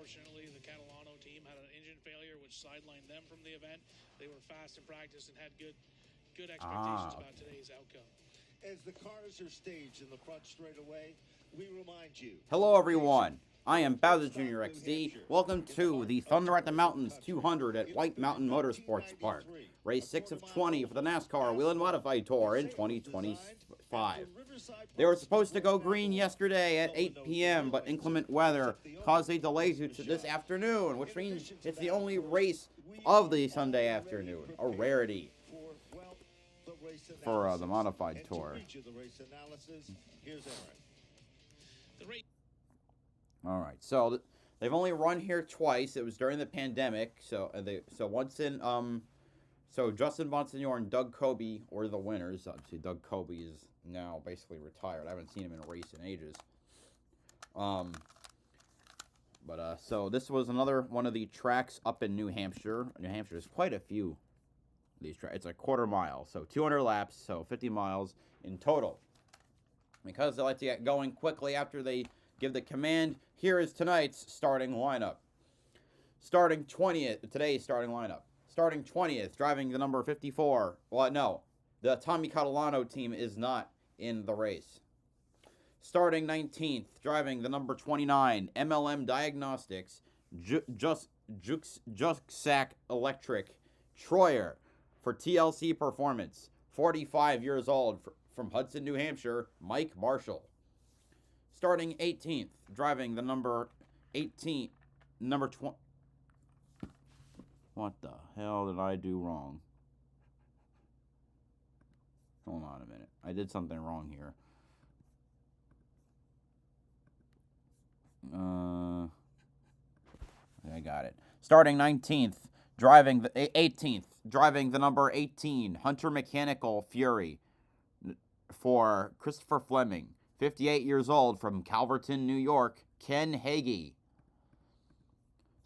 Unfortunately, the Catalano team had an engine failure, which sidelined them from the event. They were fast in practice and had good expectations about today's outcome. As the cars are staged in the front straightaway, we remind you. Hello, everyone. I am BowserJrXD. Welcome to the Thunder at the Mountains 200 at White Mountain Motorsports Park. Race 6 of 20 for the NASCAR Whelen Modified Tour in 2025. They were supposed to go green yesterday at 8 p.m., but inclement weather caused a delay to this afternoon, which means it's the only race of the Sunday afternoon, a rarity for the Modified Tour. All right, so they've only run here twice. It was during the pandemic, so once in so Justin Bonsignor and Doug Coby were the winners. Obviously, Doug Coby is now basically retired. I haven't seen him in a race in ages. So this was another one of the tracks up in New Hampshire. New Hampshire, there's quite a few of these tracks. It's a quarter mile, so 200 laps, so 50 miles in total. Because they like to get going quickly after they give the command, here is tonight's starting lineup. Today's starting lineup. Starting 20th, driving the number 54. Well, no, the Tommy Catalano team is not in the race. Starting 19th, driving the number 29, MLM Diagnostics, Juxsack Electric, Troyer for TLC Performance. 45 years old, from Hudson, New Hampshire, Mike Marshall. Starting 18th, driving the number 20. What the hell did I do wrong? Hold on a minute. I did something wrong here. I got it. Starting 19th, driving the 18th, driving the number 18, Hunter Mechanical Fury for Christopher Fleming. 58 years old, from Calverton, New York, Ken Hagee.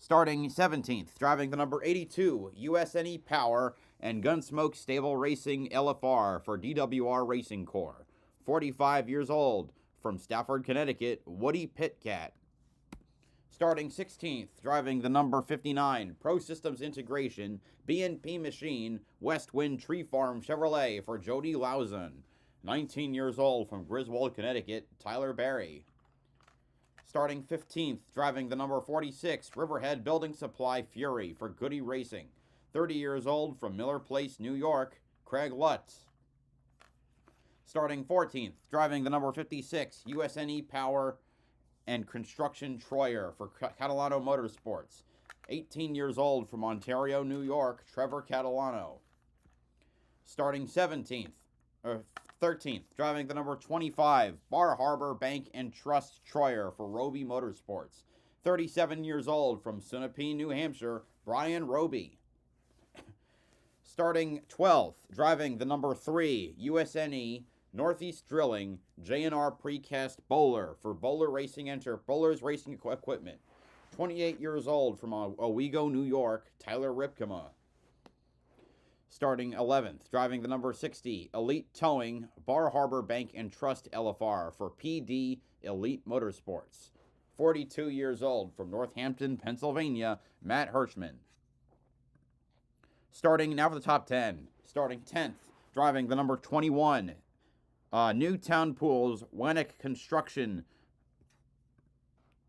Starting 17th, driving the number 82, USNE Power and Gunsmoke Stable Racing LFR for DWR Racing Corps. 45 years old, from Stafford, Connecticut, Woody Pitcat. Starting 16th, driving the number 59, Pro Systems Integration, BNP Machine, Westwind Tree Farm Chevrolet for Jody Lauzon. 19 years old, from Griswold, Connecticut, Tyler Barry. Starting 15th, driving the number 46, Riverhead Building Supply Fury for Goody Racing. 30 years old, from Miller Place, New York, Craig Lutz. Starting 14th, driving the number 56, USNE Power and Construction Troyer for Catalano Motorsports. 18 years old, from Ontario, New York, Trevor Catalano. Starting 13th, driving the number 25, Bar Harbor Bank and Trust Troyer for Roby Motorsports. 37 years old, from Sunapee, New Hampshire, Brian Roby. Starting 12th, driving the number 3, USNE Northeast Drilling, J&R Precast Bowler for Bowlers Racing Equipment. 28 years old, from Owego, New York, Tyler Ripkema. Starting 11th, driving the number 60, Elite Towing, Bar Harbor Bank and Trust LFR for PD Elite Motorsports. 42 years old, from Northampton, Pennsylvania, Matt Hirschman. Starting now for the top 10. Starting 10th, driving the number 21, Newtown Pools, Wannick Construction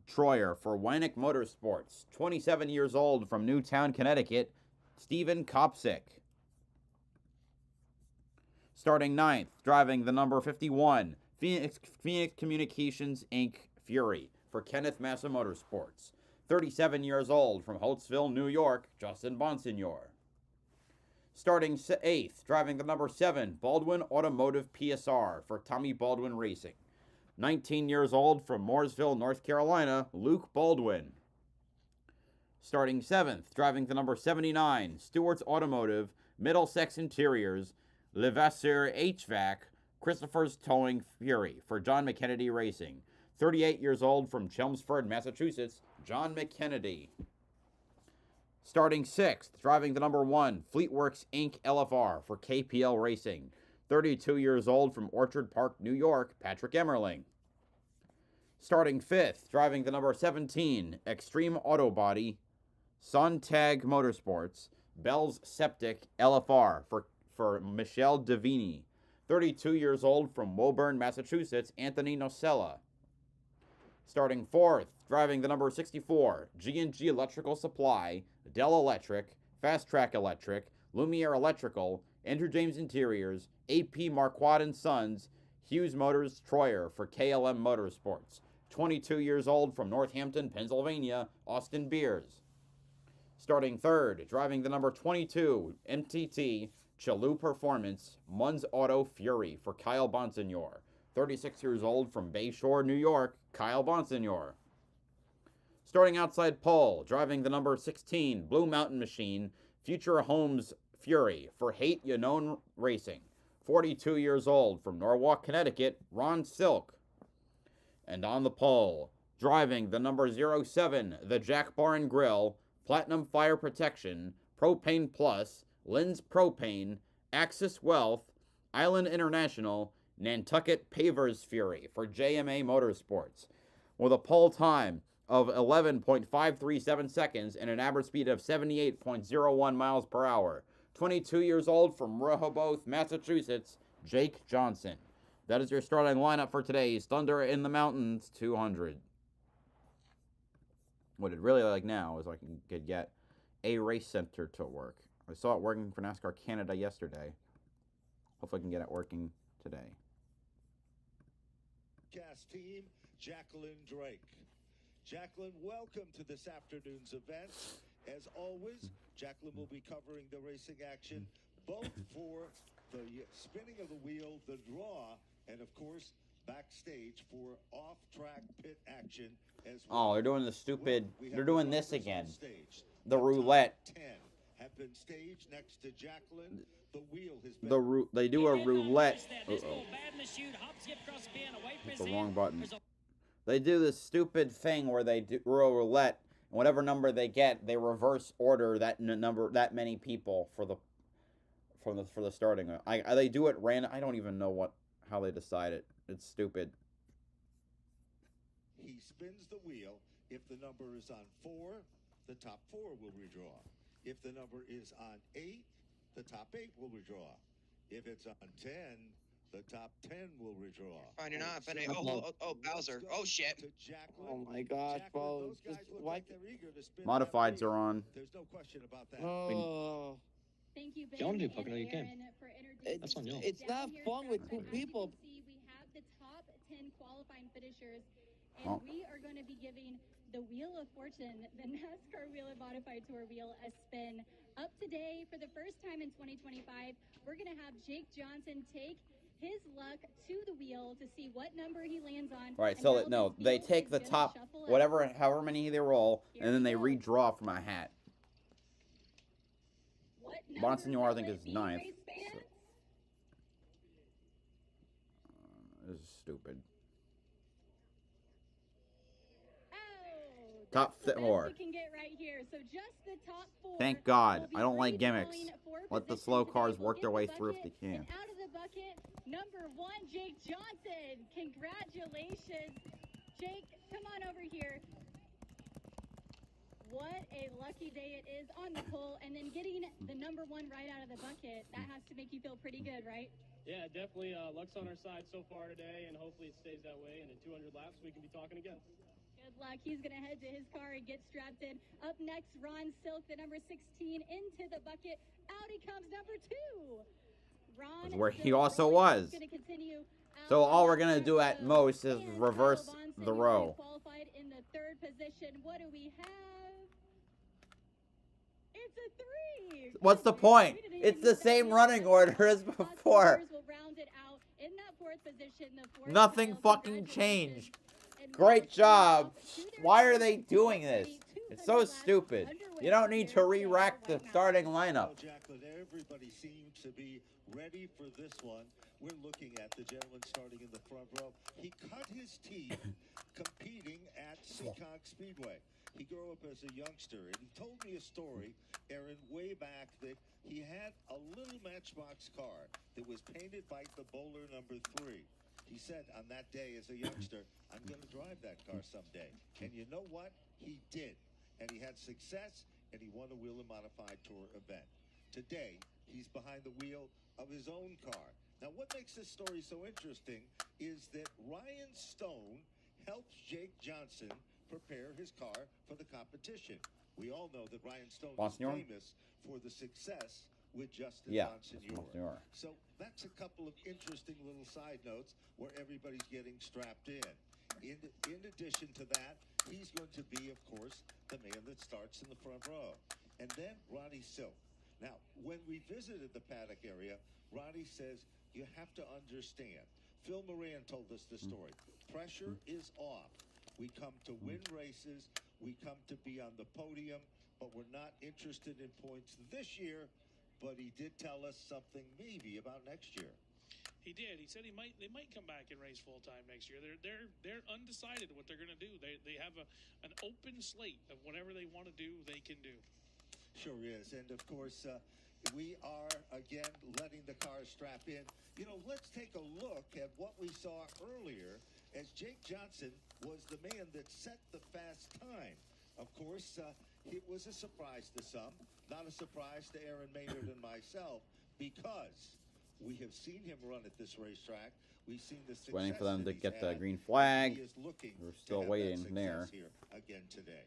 Troyer for Wannick Motorsports. 27 years old, from Newtown, Connecticut, Stephen Kopsick. Starting 9th, driving the number 51, Phoenix Communications, Inc. Fury for Kenneth Massa Motorsports. 37 years old, from Holtzville, New York, Justin Bonsignor. Starting 8th, driving the number 7, Baldwin Automotive PSR for Tommy Baldwin Racing. 19 years old, from Mooresville, North Carolina, Luke Baldwin. Starting 7th, driving the number 79, Stewart's Automotive, Middlesex Interiors, Levasseur HVAC, Christopher's Towing Fury for John McKennedy Racing. 38 years old, from Chelmsford, Massachusetts, John McKennedy. Starting 6th, driving the number 1, Fleetworks Inc. LFR for KPL Racing. 32 years old, from Orchard Park, New York, Patrick Emmerling. Starting 5th, driving the number 17, Extreme Auto Body, Sontag Motorsports, Bell's Septic LFR for Michelle Davini. 32 years old from Woburn, Massachusetts, Anthony Nocella. Starting 4th, driving the number 64, G&G Electrical Supply, Dell Electric, Fast Track Electric, Lumiere Electrical, Andrew James Interiors, AP Marquardt & Sons, Hughes Motors Troyer for KLM Motorsports. 22 years old from Northampton, Pennsylvania, Austin Beers. Starting 3rd, driving the number 22, MTT, Chalou Performance, Munz Auto Fury for Kyle Bonsignor. 36 years old from Bayshore, New York, Kyle Bonsignor. Starting outside pole, driving the number 16, Blue Mountain Machine, Future Homes Fury for Hate Yanone Racing. 42 years old from Norwalk, Connecticut, Ron Silk. And on the pole, driving the number 07, the Jack Bar and Grill, Platinum Fire Protection, Propane Plus, Lynn's Propane, Axis Wealth, Island International, Nantucket Pavers Fury for JMA Motorsports. With a pole time of 11.537 seconds and an average speed of 78.01 miles per hour. 22 years old from Rehoboth, Massachusetts, Jake Johnson. That is your starting lineup for today's Thunder in the Mountains 200. What I'd really like now is I could get a race center to work. I saw it working for NASCAR Canada yesterday. Hopefully I can get it working today. Cast team, Jacqueline Drake. Jacqueline, welcome to this afternoon's event. As always, Jacqueline will be covering the racing action, both for the spinning of the wheel, the draw, and of course, backstage for off-track pit action as well. Oh, they're doing the stupid, they're doing this again. Stage. The roulette. 10 have been staged next to Jacqueline. The wheel has been... They do a roulette. Uh-oh. Hit the wrong button. They do this stupid thing where they do a roulette, and whatever number they get, they reverse order that that many people for the starting. They do it random. I don't even know how they decide it. It's stupid. He spins the wheel. If the number is on 4, the top 4 will redraw. If the number is on 8, the top 8 will redraw. If it's on 10, the top 10 will redraw. Fine, you're not finna. Oh, Bowser. Oh, shit. Oh, my gosh, bro. Like Modifieds are on. There's no question about that. Oh. Thank you, Ben. If you want to do Pocono, you can. It's, That's on y'all. it's not fun with 2 people. See, we have the top 10 qualifying finishers, and we are going to be giving the Wheel of Fortune, the NASCAR Wheel of Modified Tour Wheel, a spin. Up today, for the first time in 2025, we're going to have Jake Johnson take his luck to the wheel to see what number he lands on. Right, so they take the top, however many they roll, and then they redraw from a hat. Bonsignor, I think, is 9th. This is stupid. Top 4. Thank God. I don't like gimmicks. Let the slow cars work their way through if they can. Out of the bucket, number 1, Jake Johnson. Congratulations. Jake, come on over here. What a lucky day it is on the pole, and then getting the number 1 right out of the bucket. That has to make you feel pretty good, right? Yeah, definitely. Luck's on our side so far today, and hopefully it stays that way. And in 200 laps, we can be talking again. Good luck. He's going to head to his car and get strapped in. Up next, Ron Silk, the number 16, into the bucket. Out he comes, number 2. Ron That's where Silk, he also was. So all we're going to do at most is reverse the row. Qualified in the 3rd position. What do we have? It's a 3. What's the point? It's the same running order as before. Nothing fucking changed. Great job. Why are they doing this? It's so stupid. You don't need to re-rack the starting lineup. Jacqueline, everybody seems to be ready for this one. We're looking at the gentleman starting in the front row. He cut his teeth competing at Seekonk Speedway. He grew up as a youngster, and he told me a story, Aaron, way back, that he had a little Matchbox car that was painted by the bowler number 3. He said on that day as a youngster, I'm going to drive that car someday. And you know what? He did. And he had success, and he won a Whelen Modified Tour event. Today, he's behind the wheel of his own car. Now, what makes this story so interesting is that Ryan Stone helps Jake Johnson prepare his car for the competition. We all know that Ryan Stone is famous for the success with Justin Bonsignore. So that's a couple of interesting little side notes where everybody's getting strapped in. In addition to that, he's going to be, of course, the man that starts in the front row. And then Ronnie Silk. Now, when we visited the paddock area, Ronnie says, you have to understand. Phil Moran told us the story. Pressure is off. We come to win races. We come to be on the podium, but we're not interested in points this year. But he did tell us something maybe about next year. He did. He said they might come back and race full time next year. They're undecided what they're going to do. They have an open slate of whatever they want to do, they can do. Sure is. And of course, we are again letting the cars strap in. You know, let's take a look at what we saw earlier as Jake Johnson was the man that set the fast time. Of course, it was a surprise to some, not a surprise to Aaron Maynard and myself, because we have seen him run at this racetrack. We've seen the success. Waiting for them to get the green He flag. is looking We're still waiting there. here again today.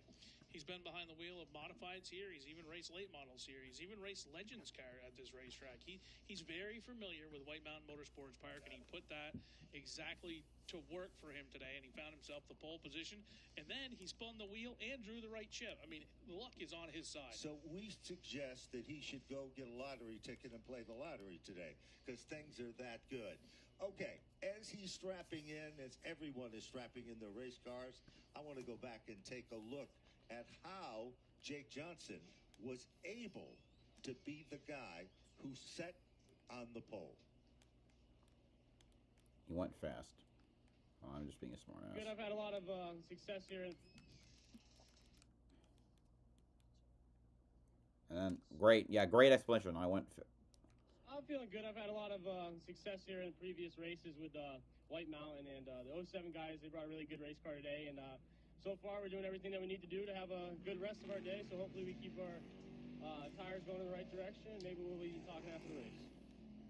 He's been behind the wheel of modifieds here. He's even raced late models here. He's even raced Legends car at this racetrack. He's very familiar with White Mountain Motorsports Park, and he put that exactly to work for him today, and he found himself the pole position, and then he spun the wheel and drew the right chip. I mean, the luck is on his side. So we suggest that he should go get a lottery ticket and play the lottery today, because things are that good. Okay, as he's strapping in, as everyone is strapping in their race cars, I want to go back and take a look at how Jake Johnson was able to be the guy who set on the pole. He went fast. Oh, I'm just being a smart ass. Good, I've had a lot of success here. And then, great explanation. I'm feeling good. I've had a lot of success here in previous races with White Mountain and the 07 guys. They brought a really good race car today, and so far we're doing everything that we need to do to have a good rest of our day. So hopefully we keep our tires going in the right direction. Maybe we'll be talking after the race.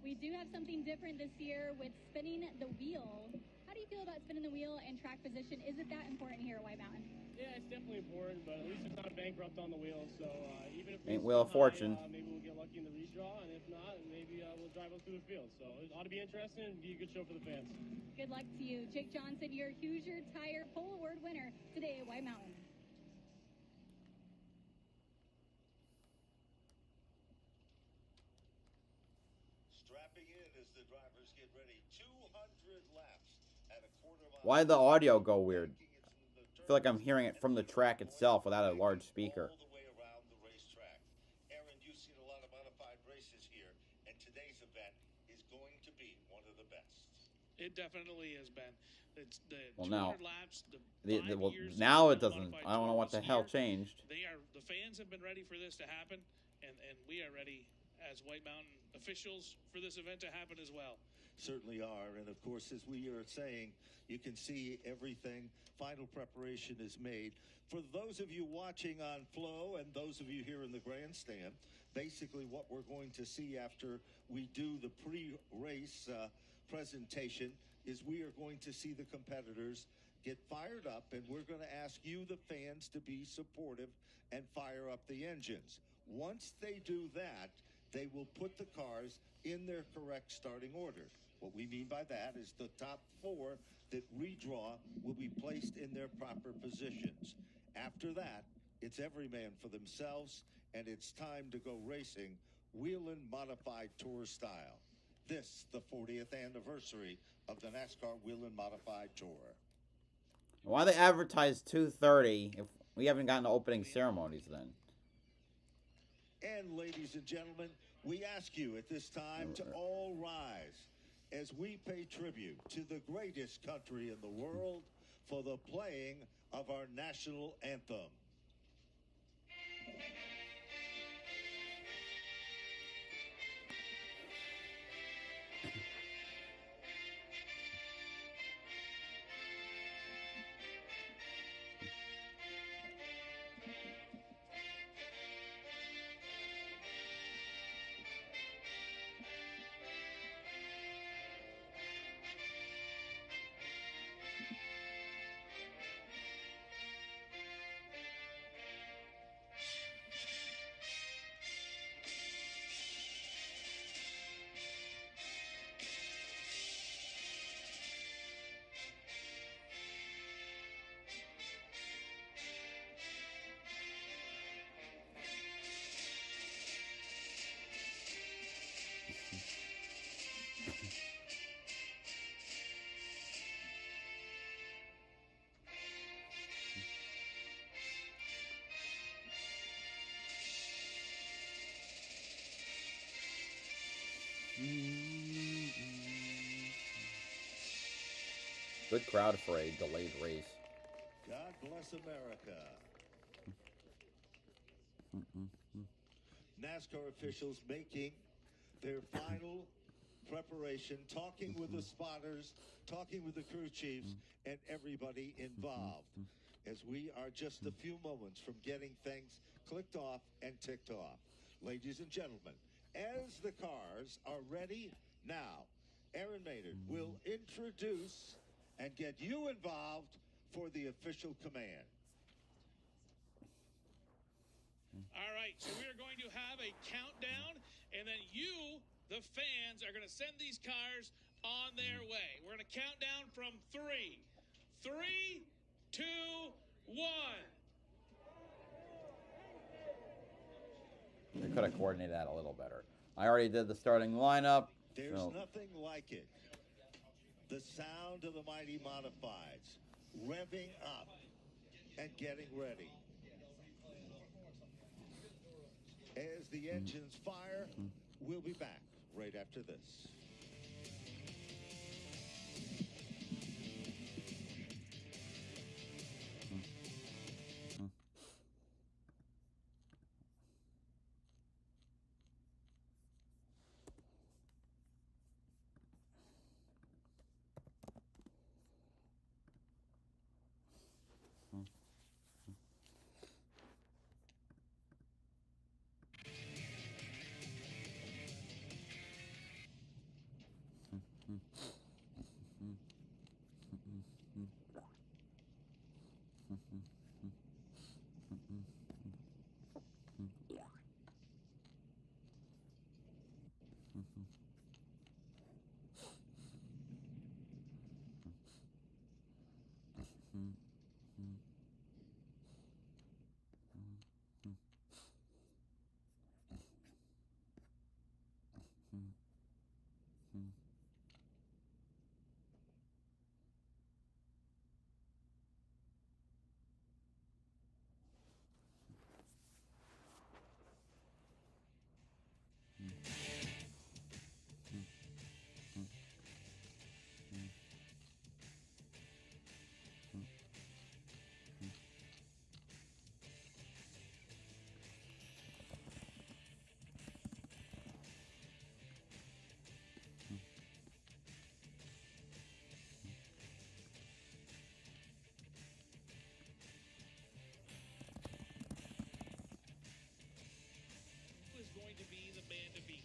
We do have something different this year with spinning the wheel. How do you feel about spinning the wheel and track position? Is it that important here at White Mountain? Yeah, it's definitely important, but at least it's not bankrupt on the wheel. So even if Ain't Wheel of Fortune. maybe we'll get lucky in the redraw, and if not, maybe we'll drive up through the field. So it ought to be interesting and be a good show for the fans. Good luck to you. Jake Johnson, your Hoosier Tire Pole Award winner today at White Mountain. Strapping in as the drivers get ready. 200 laps at a quarter mile. Why did the audio go weird? I feel like I'm hearing it from the track itself without a large speaker. All the way around the racetrack. Aaron, you've seen a lot of modified races here, and today's event is going to be one of the best. It definitely has been. It's the Well, 200 laps. Now it doesn't. I don't know what the hell changed. The fans have been ready for this to happen, and we are ready as White Mountain officials for this event to happen as well. Certainly are, and of course, as we are saying, you can see everything. Final preparation is made. For those of you watching on Flow and those of you here in the grandstand, basically what we're going to see after we do the pre-race presentation is we are going to see the competitors get fired up, and we're going to ask you, the fans, to be supportive and fire up the engines. Once they do that, they will put the cars in their correct starting order. What we mean by that is the top four that redraw will be placed in their proper positions. After that, it's every man for themselves, and it's time to go racing Whelen Modified Tour style. This, the 40th anniversary of the NASCAR Whelen Modified Tour. Why they advertise 2:30 if we haven't gotten to opening ceremonies then? And ladies and gentlemen, we ask you at this time to all rise as we pay tribute to the greatest country in the world for the playing of our national anthem. Good crowd for a delayed race. God bless America. NASCAR officials making their final preparation, talking with the spotters, talking with the crew chiefs, and everybody involved, as we are just a few moments from getting things clicked off and ticked off. Ladies and gentlemen, as the cars are ready now, Aaron Maynard will introduce and get you involved for the official command. All right, so we are going to have a countdown, and then you, the fans, are going to send these cars on their way. We're going to count down from 3. 3, 2, 1. They could have coordinated that a little better. I already did the starting lineup. There's So nothing like it. The sound of the mighty modifieds revving up and getting ready. As the engines fire, we'll be back right after this. Going to be the man to beat.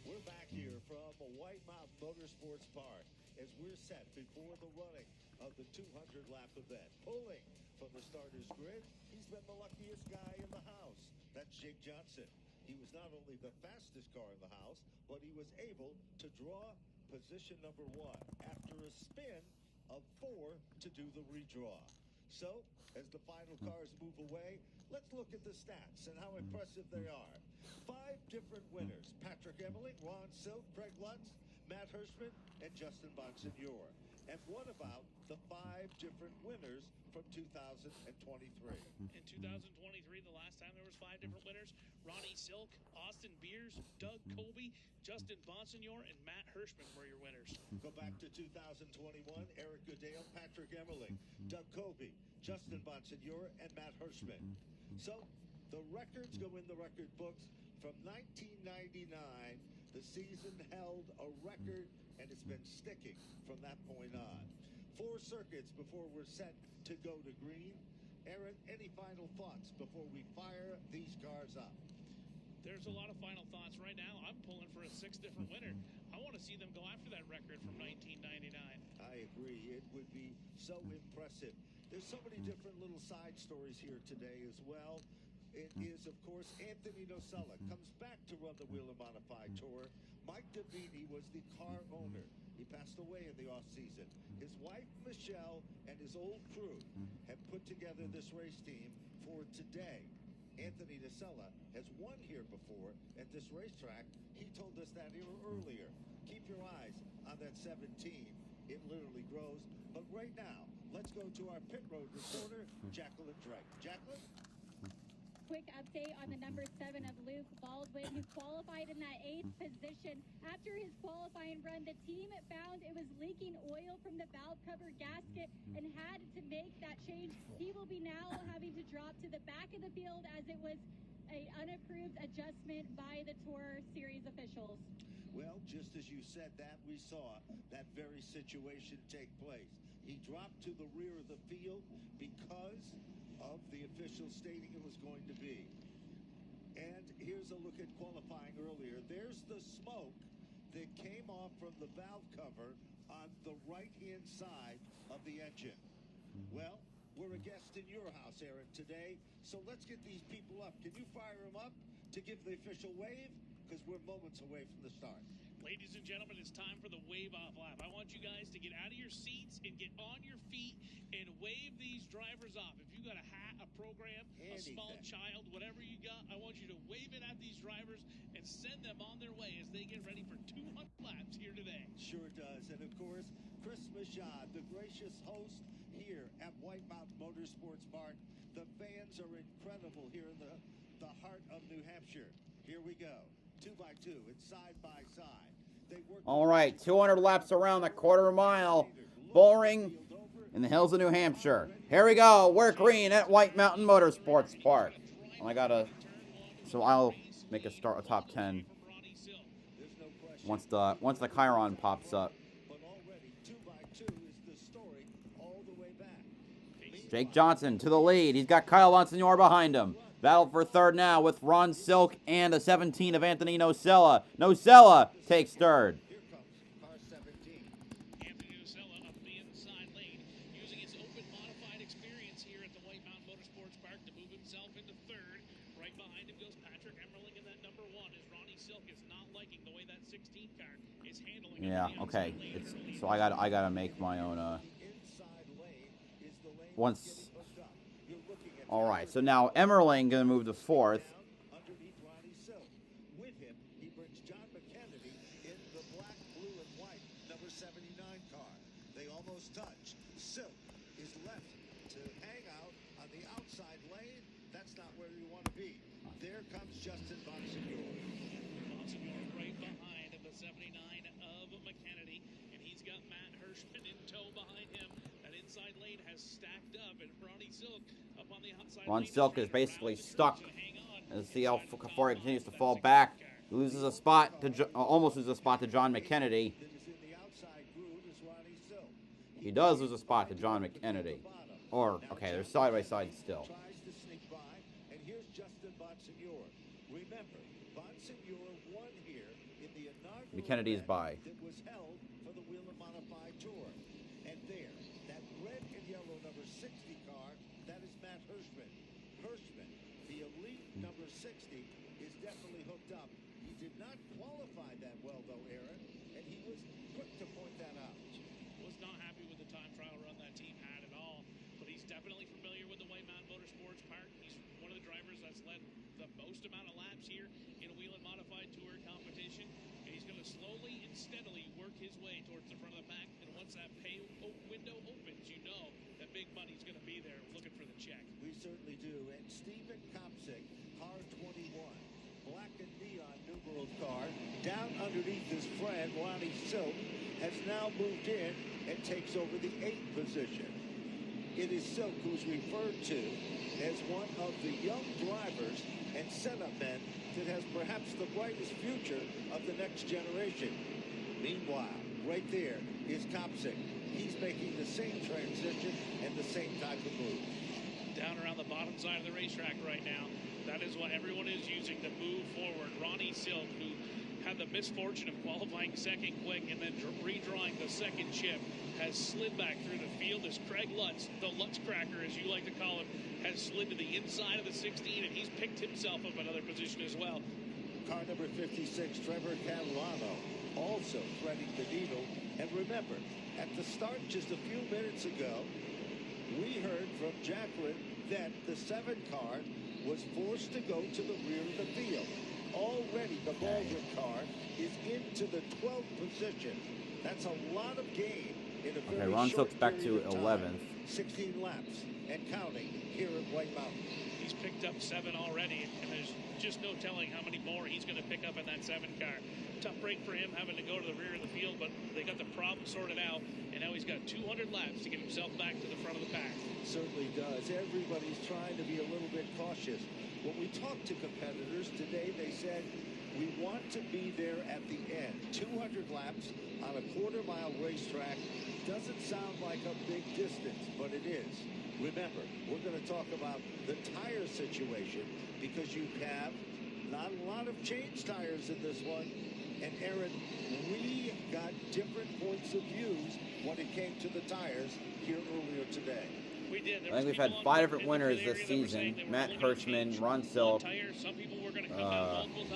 We're back here from White Mountain Motorsports Park as we're set before the running of the 200-lap event. Pulling from the starter's grid, he's been the luckiest guy in the house. That's Jake Johnson. He was not only the fastest car in the house, but he was able to draw position number 1 after a spin of 4 to do the redraw. So, as the final cars move away, let's look at the stats and how impressive they are. 5 different winners: Patrick Emeling, Ron Silk, Craig Lutz, Matt Hirschman, and Justin Bonsignor. And what about the 5 different winners from 2023? In 2023, the last time there was 5 different winners: Ronnie Silk, Austin Beers, Doug Colby, Justin Bonsignor, and Matt Hirschman were your winners. Go back to 2021, Eric Goodale, Patrick Emerling, Doug Colby, Justin Bonsignor, and Matt Hirschman. So the records go in the record books. From 1999, the season held a record, and it's been sticking from that point on. 4 circuits before we're set to go to green. Aaron, any final thoughts before we fire these cars up? There's a lot of final thoughts right now. I'm pulling for a 6th different winner. I want to see them go after that record from 1999. I agree. It would be so impressive. There's so many different little side stories here today as well. It is, of course, Anthony Nocella comes back to run the Whelen Modified Tour. Mike Davini was the car owner. He passed away in the off-season. His wife, Michelle, and his old crew have put together this race team for today. Anthony Nocella has won here before at this racetrack. He told us that here earlier. Keep your eyes on that 17. It literally grows. But right now, let's go to our pit road reporter, Jacqueline Drake. Jacqueline? quick update on the number 7 of Luke Baldwin, who qualified in that 8th position. After his qualifying run, the team found it was leaking oil from the valve cover gasket and had to make that change. He will be now having to drop to the back of the field as it was an unapproved adjustment by the Tour Series officials. Well, just as you said that, we saw that very situation take place. He dropped to the rear of the field because of the official stating it was going to be. And here's a look at qualifying earlier. There's the smoke that came off from the valve cover on the right-hand side of the engine. Well, we're a guest in your house, Aaron, today, so let's get these people up. Can you fire them up to give the official wave? Because we're moments away from the start. Ladies and gentlemen, it's time for the wave-off lap. I want you guys to get out of your seats and get on your feet and wave these drivers off. If you got a hat, a program, a small child, whatever you got, I want you to wave it at these drivers and send them on their way as they get ready for 200 laps here today. Sure does. And, of course, Chris Machad, the gracious host here at White Mountain Motorsports Park. The fans are incredible here in the heart of New Hampshire. Here we go. 2x2. It's side by side. All right, 200 laps around the quarter mile. Bullring in the hills of New Hampshire. Here we go. We're green at White Mountain Motorsports Park. So I'll make a top 10 once the Chiron pops up. Jake Johnson to the lead. He's got Kyle Monsignor behind him. Battle for third now with Ron Silk and the 17 of Anthony Nocella. Nocella takes third. Here comes car 17. Anthony Nocella up the inside lane, using his open modified experience here at the White Mountain Motorsports Park to move himself into third. Right behind him goes Patrick Emmerling in that number 1 as Ronnie Silk is not liking the way that 16 car is handling. Yeah, okay. So I gotta make my own once. All right, so now Emmerling gonna move to fourth. Underneath Ronnie Silk. With him, he brings John McKennedy in the black, blue, and white number 79 car. They almost touch. Silk is left to hang out on the outside lane. That's not where you want to be. There comes Justin Monsignor. Monsignor right behind the 79 of McKennedy, and he's got Matt Hirschman in tow behind him. That inside lane has stacked up, and Ronnie Silk up on the outside. Ron Silk is basically stuck as the Alpha continues to fall back. He loses a spot to almost loses a spot to John McKennedy. He does lose a spot to John McKennedy. Or okay, they're side by side still. Tries to sneak by, and here's Justin Monsignor. Remember, Monsignor won here in the inaugural McKennedy is by. that was held for the Whelen Modified Tour. And there, that red and yellow number 60 car, that is Matt Hirschman. Hirschman, the elite number 60, is definitely hooked up. He did not qualify that well, though, Aaron, and he was quick to point that out. Was not happy with the time trial run that team had at all, but he's definitely familiar with the White Mountain Motorsports Park. He's one of the drivers that's led the most amount of laps here in a Whelen Modified Tour competition, and he's going to slowly and steadily work his way towards the front of the pack, and once that pay window opens, you know that big money's going to be there looking for the check. We certainly do. And Stephen Kopsick, car 21, black and neon numeral car, down underneath his friend Ronnie Silk, has now moved in and takes over the 8th position. It is Silk who's referred to as one of the young drivers and setup men that has perhaps the brightest future of the next generation. Meanwhile, right there is Kopsick. He's making the same transition and the same type of move. Down around the bottom side of the racetrack right now, that is what everyone is using to move forward. Ronnie Silk, who had the misfortune of qualifying second quick and then redrawing the second chip, has slid back through the field as Craig Lutz, the Lutz cracker as you like to call him, has slid to the inside of the 16, and he's picked himself up another position as well. Car number 56, Trevor Catalano, also threading the needle. And remember, at the start just a few minutes ago, we heard from Jacqueline that the 7 car was forced to go to the rear of the field. Already the Baldwin car is into the 12th position. That's a lot of gain in a Okay, very Ron short Silk's back to period of time. 11th. 16 laps and counting here at White Mountain. He's picked up 7 already, and there's just no telling how many more he's going to pick up in that 7 car. Tough break for him having to go to the rear of the field, but they got the problem sorted out, and now he's got 200 laps to get himself back to the front of the pack. Certainly does. Everybody's trying to be a little bit cautious. When we talked to competitors today, they said, we want to be there at the end. 200 laps on a quarter-mile racetrack doesn't sound like a big distance, but it is. Remember, we're going to talk about the tire situation because you have not a lot of change tires in this one. And Aaron, we got different points of views when it came to the tires here earlier today. We did. I think we've had 5 different winners this season. Matt Hirschman, Ron Silk,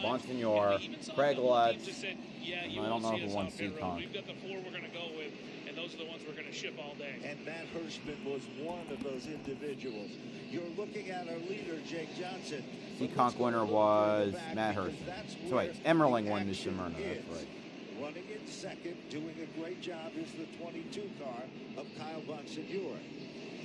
Bonsignor, Craig Lutz, and I don't know who won Seekonk. We've got the 4 we're going to go with, and those are the ones we're going to ship all day. And Matt Hirschman was one of those individuals. You're looking at our leader, Jake Johnson. Seekonk winner was Matt Hirschman. So wait, Emmerling won the Smyrna, that's right. Running in second, doing a great job is the 22 car of Kyle Bonsignor.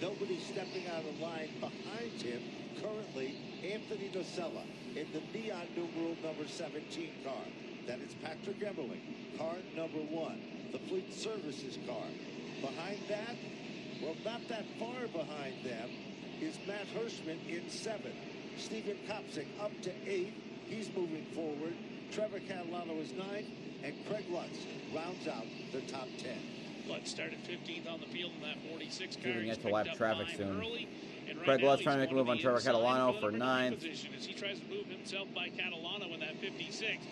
Nobody stepping out of line behind him. Currently, Anthony Nocella in the neon numeral number 17 car. That is Patrick Emmerling, car number 1. The Fleet Services car. Behind that, well, not that far behind them, is Matt Hirschman in 7th. Stephen Kopsik up to 8th. He's moving forward. Trevor Catalano is 9th. And Craig Lutz rounds out the top 10. Lutz started 15th on the field in that 46 car. He's going to get to lap traffic soon. Early, Craig Lutz trying to make a move on Trevor Catalano for 9th. As he tries to move himself by Catalano in that 56.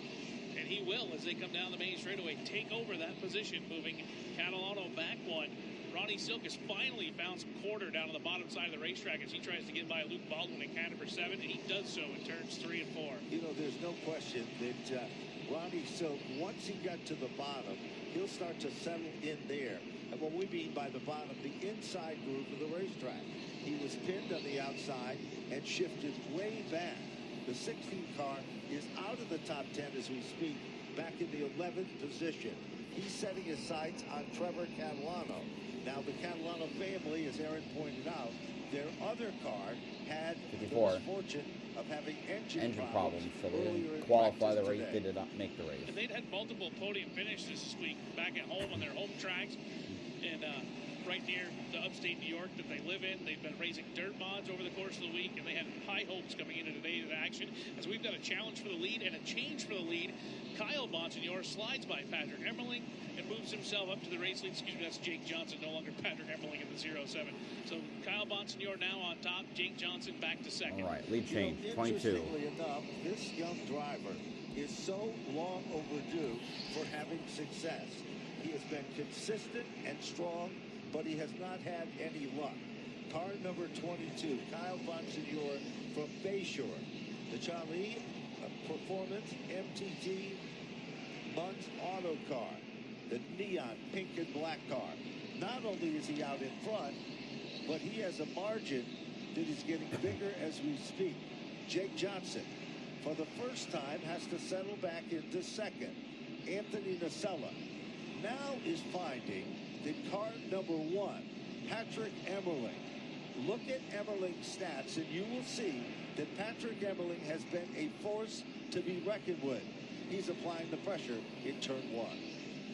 And he will, as they come down the main straightaway, take over that position, moving Catalano back 1. Ronnie Silk has finally found some quarter down on the bottom side of the racetrack as he tries to get by Luke Baldwin in Canada for 7, and he does so in turns 3 and 4. You know, there's no question that Ronnie Silk, once he got to the bottom, he'll start to settle in there. And what we mean by the bottom, the inside groove of the racetrack. He was pinned on the outside and shifted way back. The 16 car is out of the top 10 as we speak, back in the 11th position. He's setting his sights on Trevor Catalano. Now, the Catalano family, as Aaron pointed out, their other car had 54. the misfortune of having engine problems, so they didn't qualify the race. They did not make the race. And they'd had multiple podium finishes this week back at home on their home tracks and right near the upstate New York that they live in. They've been racing dirt mods over the course of the week, and they had high hopes coming into today's action as we've got a challenge for the lead and a change for the lead. Kyle Bonsignor slides by Patrick Emmerling and moves himself up to the race lead. Excuse me, that's Jake Johnson, no longer Patrick Emmerling in the 07. So Kyle Bonsignor now on top, Jake Johnson back to second. All right, lead change, 22. Interestingly enough, this young driver is so long overdue for having success. He has been consistent and strong, but he has not had any luck. Car number 22, Kyle Bonsignor from Bayshore. The Charlie Performance MTT Munz Auto car. The neon pink and black car. Not only is he out in front, but he has a margin that is getting bigger as we speak. Jake Johnson, for the first time, has to settle back into second. Anthony Nocella now is finding that car number 1, Patrick Emmerling. Look at Emmerling's stats, and you will see that Patrick Emmerling has been a force to be reckoned with. He's applying the pressure in turn 1.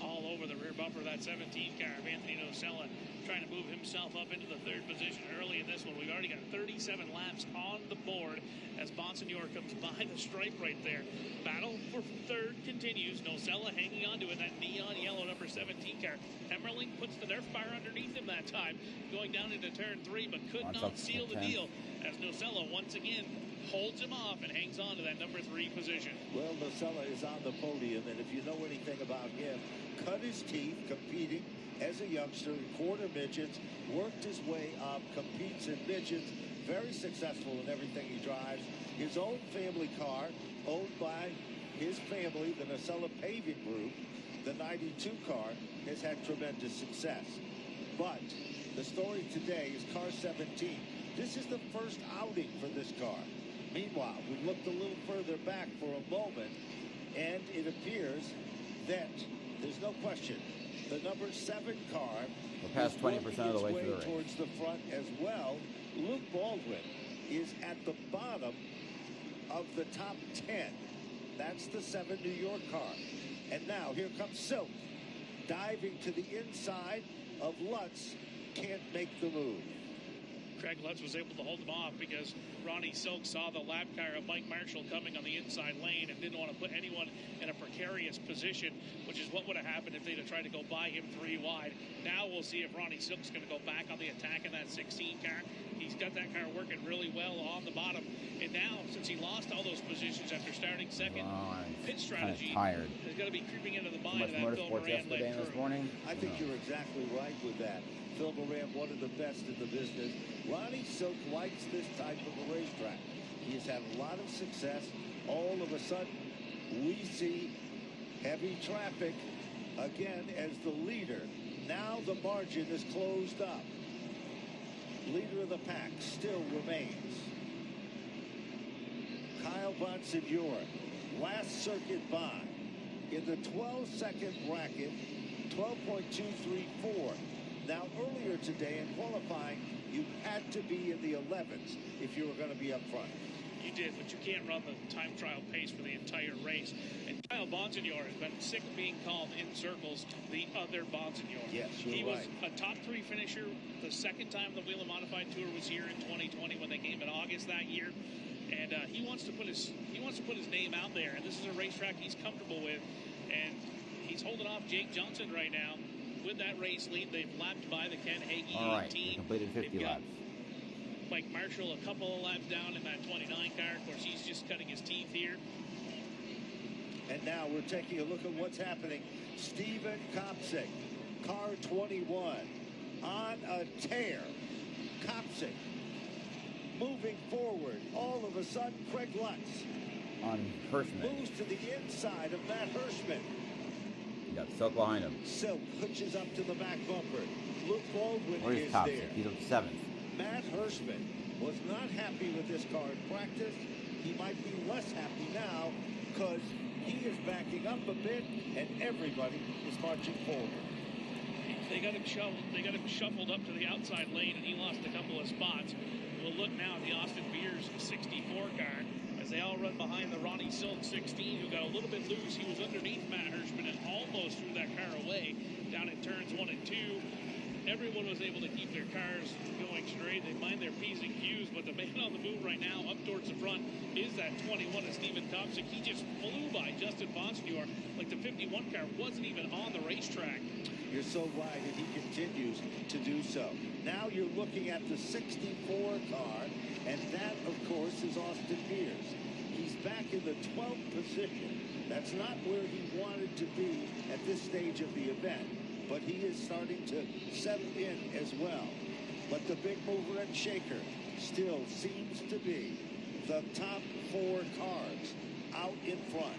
All over the rear bumper of that 17 car of Anthony Nocella, trying to move himself up into the 3rd position early in this one. We've already got 37 laps on the board as Bonsignor comes by the stripe right there. Battle for 3rd continues. Nocella hanging on to it, that neon yellow number 17 car. Emmerling puts the Nerf bar underneath him that time, going down into turn 3, but could not seal the deal as Nocella once again holds him off and hangs on to that number 3 position. Well, Nocella is on the podium, and if you know anything about him, cut his teeth competing as a youngster in quarter midgets, worked his way up, competes in midgets, very successful in everything he drives. His own family car, owned by his family, the Nocella Paving Group, the 92 car, has had tremendous success. But the story today is car 17. This is the first outing for this car. Meanwhile, we looked a little further back for a moment, and it appears that there's no question The number 7 car. We're past 20% of the way through the race. Towards the front as well. Luke Baldwin is at the bottom of the top 10. That's the 7 New York car. And now here comes Silk, diving to the inside of Lutz. Can't make the move. Craig Lutz was able to hold him off because Ronnie Silk saw the lap car of Mike Marshall coming on the inside lane and didn't want to put anyone in a precarious position, which is what would have happened if they'd have tried to go by him 3 wide. Now we'll see if Ronnie Silk's going to go back on the attack in that 16 car. He's got that car working really well on the bottom. And now, since he lost all those positions after starting second, pit strategy is going to be creeping into the mind of that Phil Moran-led crew. This morning? I think you're exactly right with that. Phil Moran, one of the best in the business. Ronnie Silk likes this type of a racetrack. He has had a lot of success. All of a sudden, we see heavy traffic again as the leader. Now the margin is closed up. Leader of the pack still remains Kyle Bonsignore. Last circuit by in the 12-second bracket, 12.234. Now, earlier today in qualifying, you had to be in the 11s if you were going to be up front. You did, but you can't run the time trial pace for the entire race. And Kyle Bonsignore has been sick of being called in circles the other Bonsignore. Yes, you're he right. was a top 3 finisher the second time the Whelen Modified Tour was here in 2020 when they came in August that year. And he wants to put his name out there. And this is a racetrack he's comfortable with. And he's holding off Jake Johnson right now. With that race lead, they've lapped by the Ken Hagee All right, team. they completed 50 laps. Mike Marshall a couple of laps down in that 29 car. Of course, he's just cutting his teeth here. And now we're taking a look at what's happening. Steven Kopsik, car 21, on a tear. Kopsik moving forward. All of a sudden, Craig Lutz on Hirschman. Moves to the inside of Matt Hirschman. You got Silk behind him. Silk hitches up to the back bumper. Luke Baldwin Where's is Kopsik? there. He's up to 7th. Matt Hirschman was not happy with this car in practice. He might be less happy now because he is backing up a bit and everybody is marching forward. They got him shuffled up to the outside lane, and he lost a couple of spots. We'll look now at the Austin Beers 64 car as they all run behind the Ronnie Silk 16, who got a little bit loose. He was underneath Matt Hirschman and almost threw that car away down in turns 1 and 2. Everyone was able to keep their cars going straight. They mind their P's and Q's, but the man on the move right now up towards the front is that 21 of Steven Kopsik. He just flew by Justin Bonsignore like the 51 car wasn't even on the racetrack. You're so right, and he continues to do so. Now you're looking at the 64 car, and that, of course, is Austin Beers. He's back in the 12th position. That's not where he wanted to be at this stage of the event, but he is starting to settle in as well. But the big mover and shaker still seems to be the top 4 cars out in front.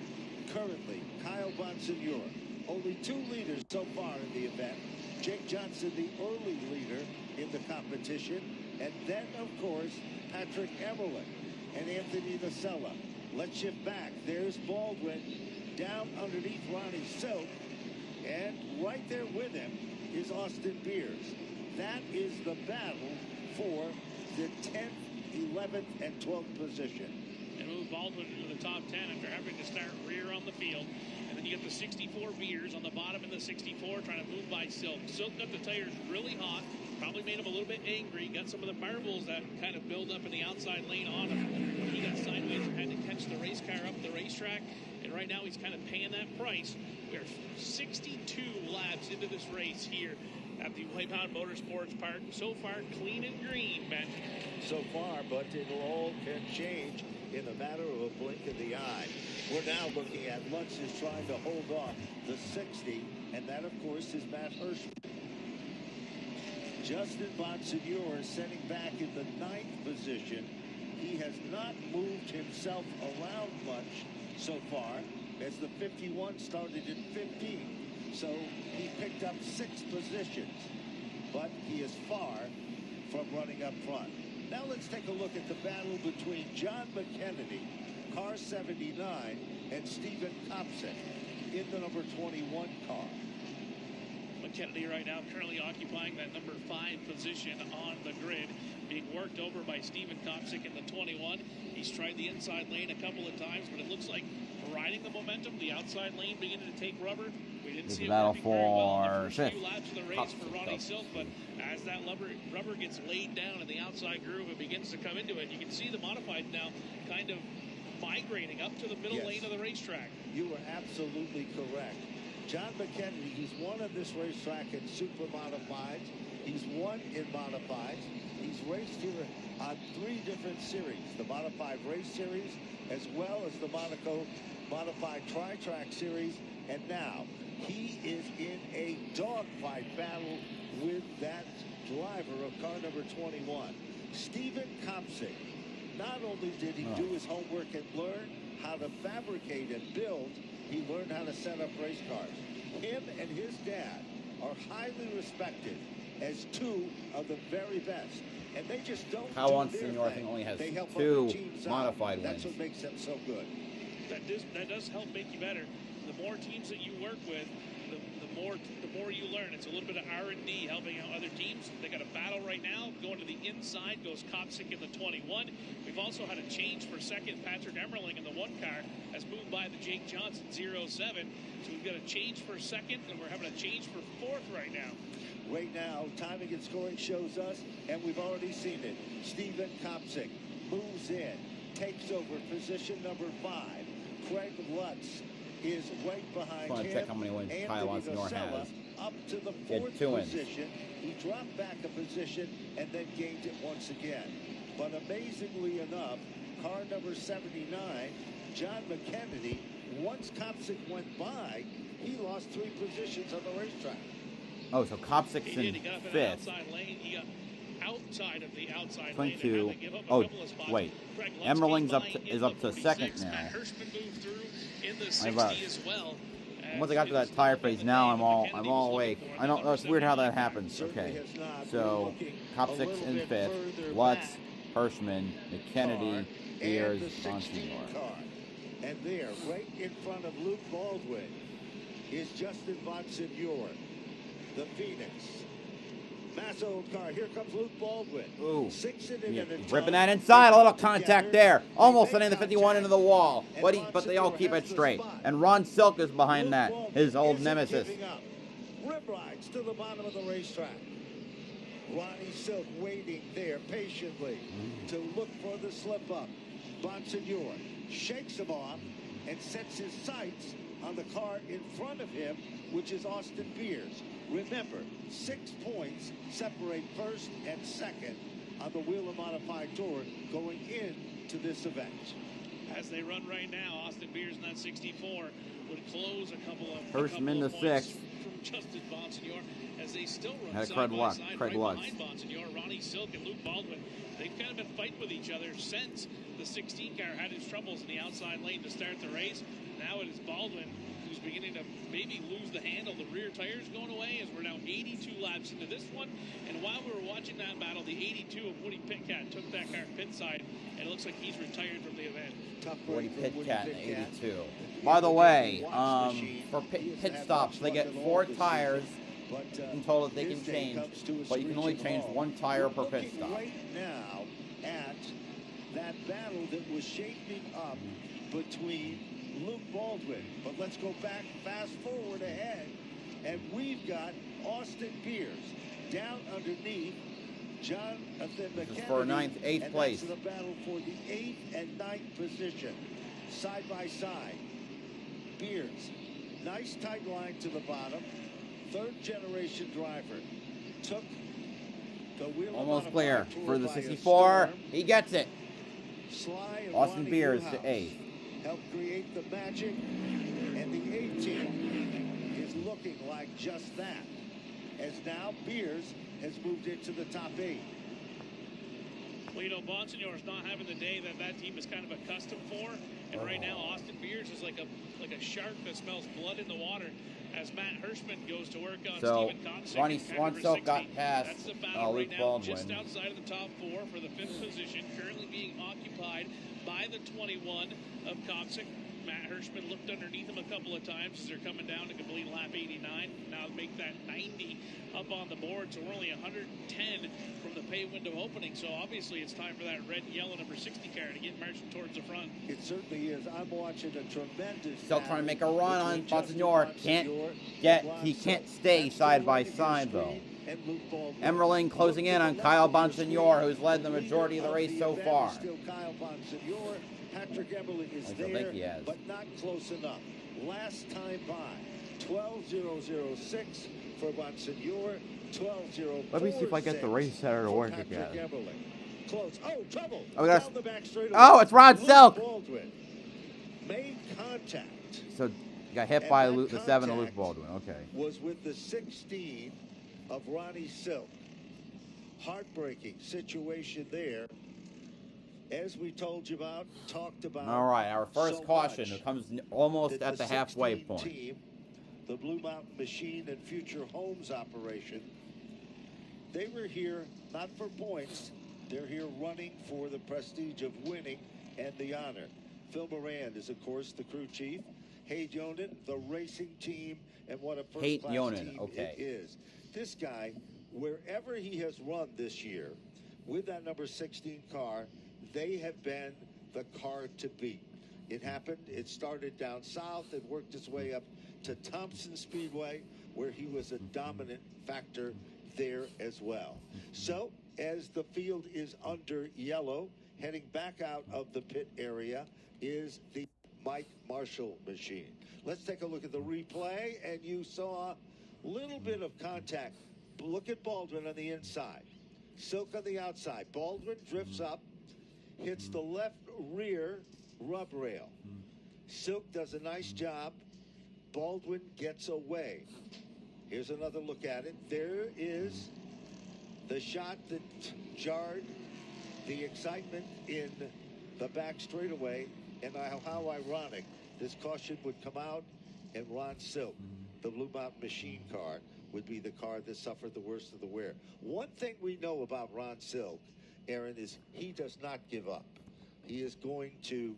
Currently, Kyle Bonsignore. Only 2 leaders so far in the event. Jake Johnson, the early leader in the competition. And then, of course, Patrick Emerlin and Anthony Nacella. Let's shift back. There's Baldwin down underneath Ronnie Silk. And right there with him is Austin Beers. That is the battle for the 10th, 11th, and 12th position. And move Baldwin into the top 10 after having to start rear on the field. And then you get the 64 Beers on the bottom in the 64 trying to move by Silk. Silk got the tires really hot. Probably made him a little bit angry. Got some of the marbles that kind of build up in the outside lane on him. When he got sideways and had to catch the race car up the racetrack. And right now he's kind of paying that price. We're 62 laps into this race here at the Whelen Motorsports Park. So far, clean and green, Ben. So far, but it all can change in a matter of a blink of the eye. We're now looking at Lutz is trying to hold off the 60, and that, of course, is Matt Hirschman. Justin Bonsignore is sitting back in the 9th position. He has not moved himself around much so far, as the 51 started in 15. So he picked up 6 positions, but he is far from running up front. Now let's take a look at the battle between John McKennedy, car 79, and Steven Kopsik in the number 21 car. McKennedy right now currently occupying that number 5 position on the grid, being worked over by Steven Kopsik in the 21. He's tried the inside lane a couple of times, but it looks like riding the momentum, the outside lane beginning to take rubber. We didn't see it battle working very well in the for first fifth. few laps of the race for Ronnie Silk, but as that rubber gets laid down in the outside groove, it begins to come into it. You can see the modified now kind of migrating up to the middle lane of the racetrack. You were absolutely correct. John McKennedy, he's won on this racetrack in super modifieds. He's won in modifieds. He's raced here on 3 different series, the Modified Race Series, as well as the Monaco Modified Tri-Track Series, and now he is in a dogfight battle with that driver of car number 21, Steven Kopsik. Not only did he do his homework and learn how to fabricate and build, he learned how to set up race cars. Him and his dad are highly respected as 2 of the very best. And they just don't Kyle do their Senior, I thing. think, only has They help 2 other teams out. modified That's wins. what makes them so good. That does help make you better. The more teams that you work with, the more you learn. It's a little bit of R&D helping out other teams. They got a battle right now. Going to the inside goes Kopsik in the 21. We've also had a change for second. Patrick Emmerling in the 1 car has moved by the Jake Johnson 07. So we've got a change for second, and we're having a change for 4th right now. Right now, timing and scoring shows us, and we've already seen it. Steven Kopsik moves in, takes over position number 5. Craig Lutz is right behind I want to him. check how many wins Kyle Senior has. Up to the He had 4th 2 wins. position. He dropped back a position and then gained it once again. But amazingly enough, car number 79, John McKennedy, once Kopsik went by, he lost 3 positions on the racetrack. Oh, so Kopsik's He in did. He got up in 5th. an outside lane. He got outside of the outside Point lane. and two. had to give up a Oh, couple of spots. wait. Craig Lutz Emmerling's came up by to, in is up the to second 46. now. Matt Hirschman moved through in the 60 about- as well. Once I got to that tire phase, now I'm all awake. I don't know. It's weird how that happens. Certainly Okay, has not. so We're looking a Kopsik's little in bit 5th. further Lutz, back. Hirschman, McKennedy, And Beers, the 16 Monsignor. car. And there, right in front of Luke Baldwin, is Justin Monsignor, the Phoenix. Mass old car. Here comes Luke Baldwin. Ooh. 6 in it Yeah, at a ripping time. that inside, a little Together, contact there. Almost they sending the make 51 into the wall, and but they all Monsignor keep has it the straight. spot. And Ron Silk is behind Luke that, Baldwin his old isn't nemesis. giving up. Rip rides to the bottom of the racetrack. Ronnie Silk waiting there patiently to look for the slip up. Bonsignor shakes him off and sets his sights on the car in front of him, which is Austin Beers. Remember, 6 points separate first and second on the Whelen Modified Tour going into this event. As they run right now, Austin Beers in that 64 would close a couple of Hirschman the points 6th. from Justin Bonsignor as they still run Had side Craig by Lutz- side Craig right Lutz. behind Bonsignor. Ronnie Silk and Luke Baldwin, they've kind of been fighting with each other since the 16 car had its troubles in the outside lane to start the race. Now it is Baldwin who's beginning to maybe lose the handle. The rear tires going away as we're now 82 laps into this one. And while we were watching that battle, the 82 of Woody Pitcat took that car pit side, and it looks like he's retired from the event. Tough Woody break for Pitcat in Pitcat. 82. By the way, Watch machine. for He hasn't pit had stops, much they luck get at all 4 this tires season, but, until they his can day change, comes to a but you can only screeching change halt. 1 tire per We're pit looking stop. right now at that battle that was shaping up between Luke Baldwin. But let's go back, fast forward ahead, and we've got Austin Beers down underneath Jonathan McKennedy. This is for 8th and place. that's the battle for the 8th and 9th position, side by side. Beers, nice tight line to the bottom. 3rd generation driver, took the wheel. Almost clear for the 64. He gets it. Sly and Austin Ronnie Beers Newhouse to 8th. helped create the magic, and the 18 is looking like just that, as now Beers has moved into the top 8. Well, you know, Bonsignor is not having the day that that team is kind of accustomed for. And right now, Austin Beers is like a shark that smells blood in the water as Matt Hirschman goes to work on So, Steven Kopsik. Ronnie in car Swan number Silk 60. got past That's the battle Luke right now, just Baldwin. outside of the top 4 for the 5th position, currently being occupied by the 21 of Kopsik. Matt Hirschman looked underneath him a couple of times as they're coming down to complete lap 89. Now make that 90 up on the board. So we're only 110 from the pay window opening. So obviously it's time for that red and yellow number 60 car to get marching towards the front. It certainly is. I'm watching a tremendous. Still trying to make a run on Bonsignor. He can't stay side by side though. Emerling closing in on Kyle Bonsignor, who's led the majority of the race so far. Still Kyle Bonsignor. Patrick Emerling is there, but not close enough. Last time by, 12.006 for Bonsignor, 12.046. Let me see if I get the race center to work again. Close. Oh, trouble. Oh, that's, down the back straight oh, it's Ron Silk. Baldwin made contact. So got hit by the 7 of Luke Baldwin. Okay. Was with the 16 of Ronnie Silk. Heartbreaking situation there. As we told you about, talked about. All right, our first caution comes almost at the halfway point. Team, the Blue Mountain Machine and Future Homes operation. They were here not for points. They're here running for the prestige of winning and the honor. Phil Moran is, of course, the crew chief. Hayden Yonan, the racing team, and what a first-class team it is. This guy, wherever he has run this year, with that number 16 car, they have been the car to beat. It happened, it started down south, it worked its way up to Thompson Speedway, where he was a dominant factor there as well. So, as the field is under yellow, heading back out of the pit area is the Mike Marshall machine. Let's take a look at the replay, and you saw a little bit of contact. Look at Baldwin on the inside. Silk on the outside. Baldwin drifts up, hits the left rear rub rail. Silk does a nice job. Baldwin gets away. Here's another look at it. There is the shot that jarred the excitement in the back straightaway, and how ironic this caution would come out, and Ron Silk, the Blue Mountain Machine car, would be the car that suffered the worst of the wear. One thing we know about Ron Silk, Aaron, is he does not give up. He is going to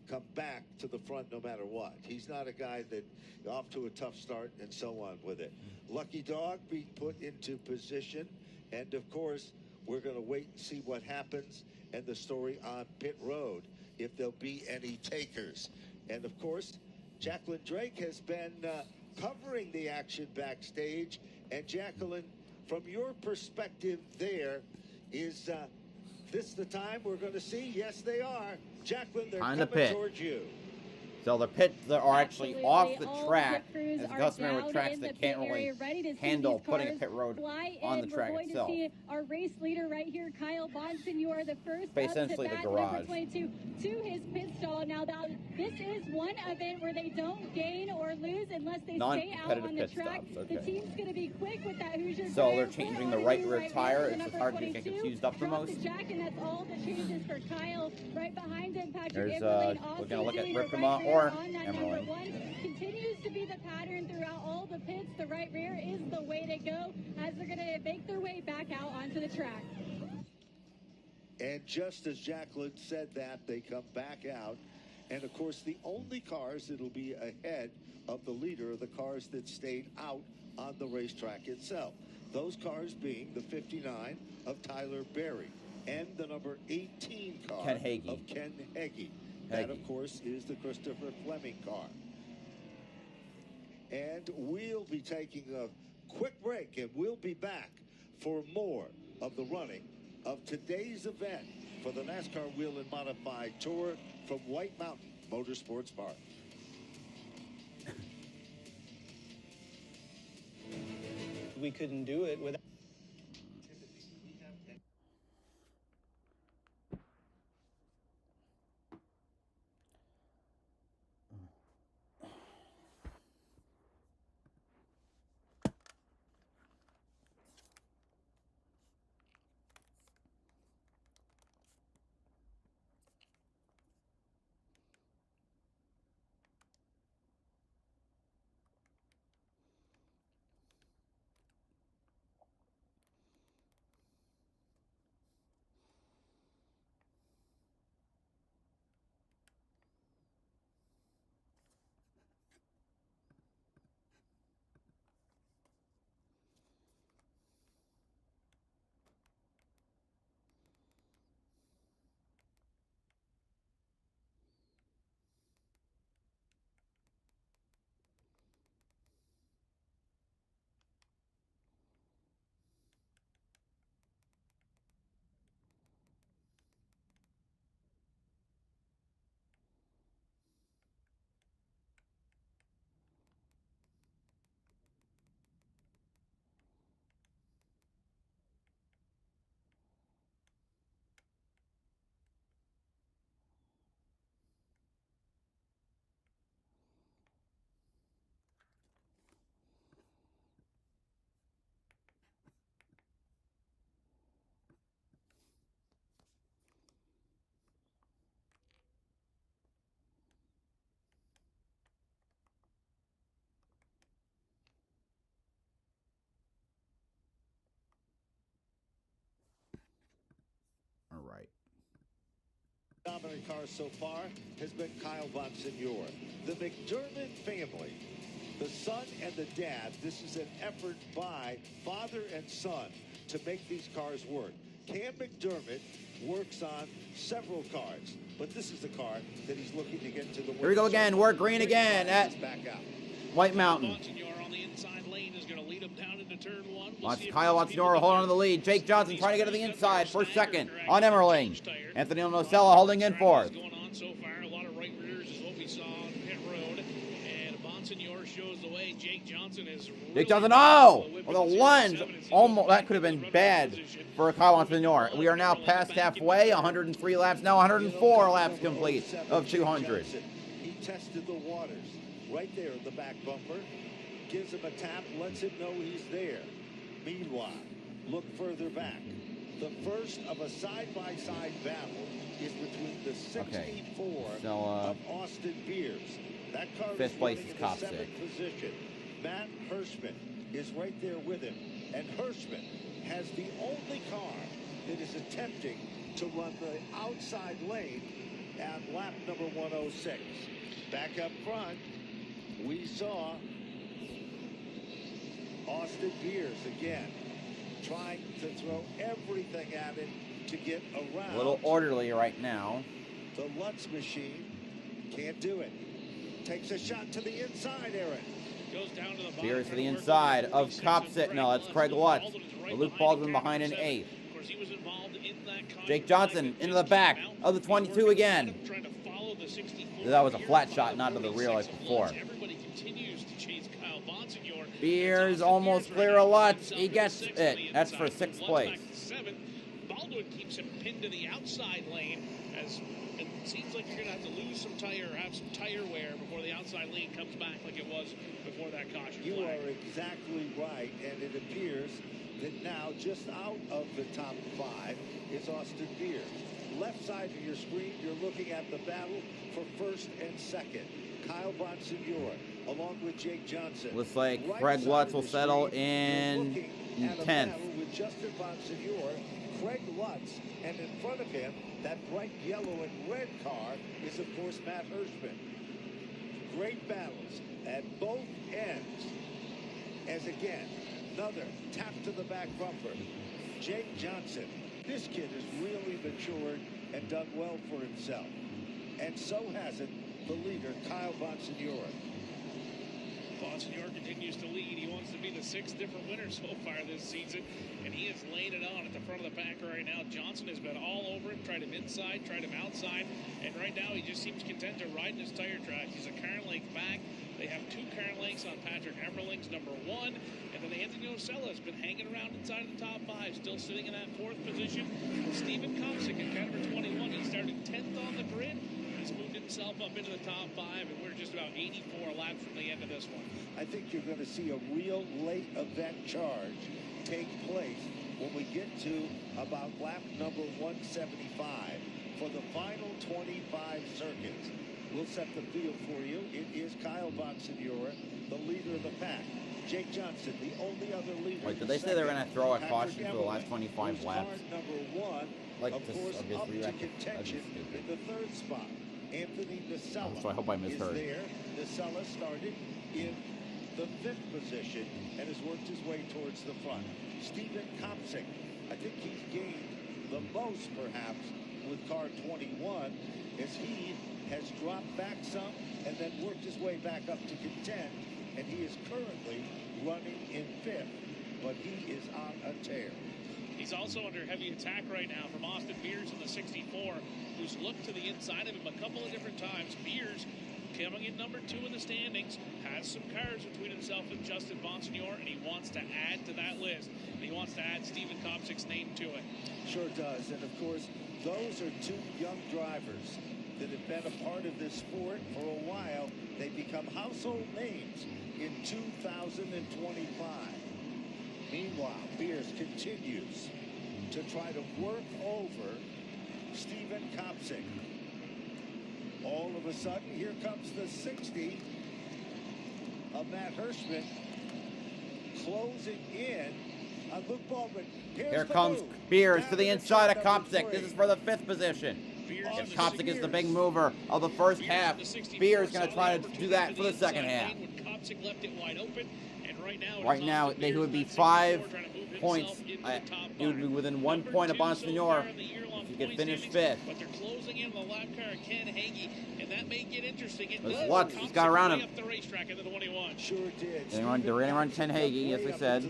come back to the front no matter what. He's not a guy that off to a tough start and so on with it. Lucky Dog being put into position, and of course we're going to wait and see what happens and the story on pit road, if there'll be any takers. And of course Jacqueline Drake has been covering the action backstage. And Jacqueline, from your perspective there, is this the time we're going to see? Yes, they are. Jacqueline, they're coming towards you. So the pits that are actually off the track, as customary with tracks that can't really handle putting a pit road on the track itself. We're going to see our race leader right here, Kyle Bonsignor, the first essentially the garage. number 22 to his pit stall. Now, this is one event where they don't gain or lose unless they stay out on the track. Okay. The team's going to be quick with that Hoosier. So they're changing the right rear tire. It's just hard to get confused up the most. The jack, and that's all the changes for Kyle. Right behind him, Patrick. There's we're going to look at Ripkema or Emerling. Continues to be the pattern throughout all the pits. The right rear is the way to go as they're going to make their way back out onto the track. And just as Jacqueline said that, they come back out. And of course, the only cars that'll be ahead of the leader are the cars that stayed out on the racetrack itself. Those cars being the 59 of Tyler Berry and the number 18 car of Ken Heggie. That, of course, is the Christopher Fleming car. And we'll be taking a quick break, and we'll be back for more of the running of today's event for the NASCAR Whelen Modified Tour from White Mountain Motorsports Park. We couldn't do it without. cars so far has been Kyle Von Signor. The McDermott family, the son and the dad, this is an effort by father and son to make these cars work. Cam McDermott works on several cars, but this is the car that he's looking to get to the. Here we go again. We're green again at White Mountain. On the inside lane is going to lead him down into turn one. Watch Kyle Watson-Nora hold on to the lead. Jake Johnson trying to get to the inside for second on Emmerling. Anthony Nocella holding in fourth. Going on so far, a lot of right rears is what we saw on pit road, and Bonsignor shows the way. Jake Johnson is. Jake Johnson, oh, with a lunge, almost that could have been bad for Kyle Watson-Nora. We are now past halfway. 103 laps now. 104 laps complete of 200. He tested the waters right there in the back bumper. Gives him a tap, lets him know he's there. Meanwhile, look further back. The first of a side-by-side battle is between the 64 of Austin Beers. That car fifth place is in Cop the 6. 7th position. Matt Hirschman is right there with him. And Hirschman has the only car that is attempting to run the outside lane at lap number 106. Back up front, we saw Austin Beers again trying to throw everything at it to get around. A little orderly right now. The Lutz machine can't do it. Takes a shot to the inside, Aaron. Goes down to the bottom. Beers to the inside of Copsit. No, that's Craig Lutz. Luke Baldwin behind in 8th. Jake Johnson into the back of the 22 again. That was a flat shot, not to the rear like before. Beers almost clear of Lutz. He gets it. That's for 6th place. Baldwin keeps him pinned to the outside lane as it seems like you're going to have to lose some tire or have some tire wear before the outside lane comes back like it was before that caution flag. You are exactly right, and it appears that now just out of the top 5 is Austin Beers. Left side of your screen, you're looking at the battle for 1st and 2nd. Kyle Bonsignor along with Jake Johnson. Looks like Craig Lutz will settle in 10th. With Justin Bonsignor, Craig Lutz, and in front of him, that bright yellow and red car is, of course, Matt Hirschman. Great battles at both ends. As again, another tap to the back bumper. Jake Johnson, this kid has really matured and done well for himself. And so has it the leader, Kyle Bonsignor. Bonsignor continues to lead. He wants to be the 6th different winner so far this season, and he is laying it on at the front of the pack right now. Johnson has been all over him, tried him inside, tried him outside, and right now he just seems content to ride in his tire tracks. He's a car length back. They have 2 car lengths on Patrick Emmerling's number 1, and then Anthony Nocella has been hanging around inside of the top 5, still sitting in that 4th position. Stephen Kopsick in car number 21, he started 10th on the grid. He's moved himself up into the top 5, and we're just about 84 laps from the end of this one. I think you're going to see a real late event charge take place when we get to about lap number 175 for the final 25 circuits. We'll set the field for you. It is Kyle Bonsignor, the leader of the pack. Jake Johnson, the only other leader. Wait, did they say they're going to throw a caution for the last 25 laps? Number 1, like of course, up to contention in the 3rd spot. Anthony Nocella so I hope I misheard. is there. Nocella started in the 5th position and has worked his way towards the front. Stephen Kopsick, I think he's gained the most, perhaps, with car 21, as he has dropped back some and then worked his way back up to contend, and he is currently running in 5th, but he is on a tear. He's also under heavy attack right now from Austin Beers in the 64, who's looked to the inside of him a couple of different times. Beers, coming in number 2 in the standings, has some cars between himself and Justin Bonsignor, and he wants to add to that list. And he wants to add Stephen Kopsick's name to it. Sure does. And, of course, those are 2 young drivers that have been a part of this sport for a while. They become household names in 2025. Meanwhile, Beers continues to try to work over Stephen Kopsick. All of a sudden, here comes the 60 of Matt Hirschman closing in on Luke Baldwin. Here comes Beers to the inside of Kopsick. This is for the 5th position. If Kopsik is the big mover of the first half, Beer is going to try to do that for the second half. Right now, he would be 5 points. He would be within 1 point of Bonsignor if he could finish 5th. But they're closing in on the lap car of Ken Hagee, and that may get interesting. There's Lutz. He's got around him. Up the racetrack in the 21. Sure did. They're going to run Ken Hagee, as I said.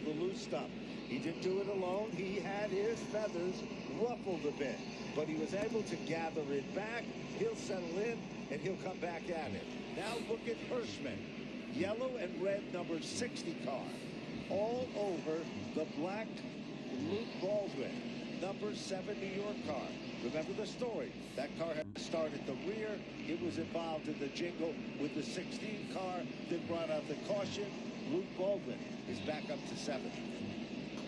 He didn't do it alone. He had his feathers ruffled a bit, but he was able to gather it back. He'll settle in, and he'll come back at it. Now look at Hirschman. Yellow and red number 60 car. All over the black Luke Baldwin. Number 7 New York car. Remember the story. That car had to start at the rear. It was involved in the jingle with the 16 car that brought out the caution. Luke Baldwin is back up to 7th.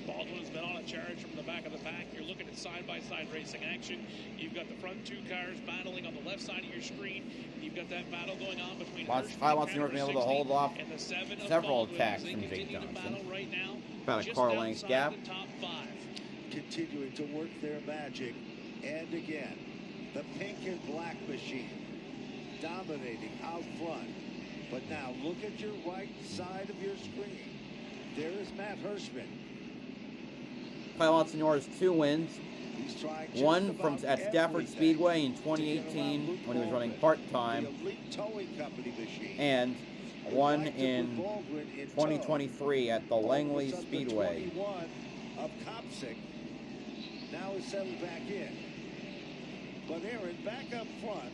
Baldwin's been on a charge from the back of the pack. You're looking at side-by-side racing action. You've got the front 2 cars battling on the left side of your screen. You've got that battle going on between Bonsignor been able to hold off and the 7 several Baldwin. attacks They from continue Jake to Johnson. battle right now, About a just car length outside gap. the top 5. Continuing to work their magic. And again, the pink and black machine dominating out front. But now look at your right side of your screen. There is Matt Hirschman. Bonsignor has 2 wins. He's trying One from at Stafford Speedway in 2018 when he was running part-time, and one in 2023 at the Langley Speedway. Of Kopsik now is settled back in. But Aaron, back up front,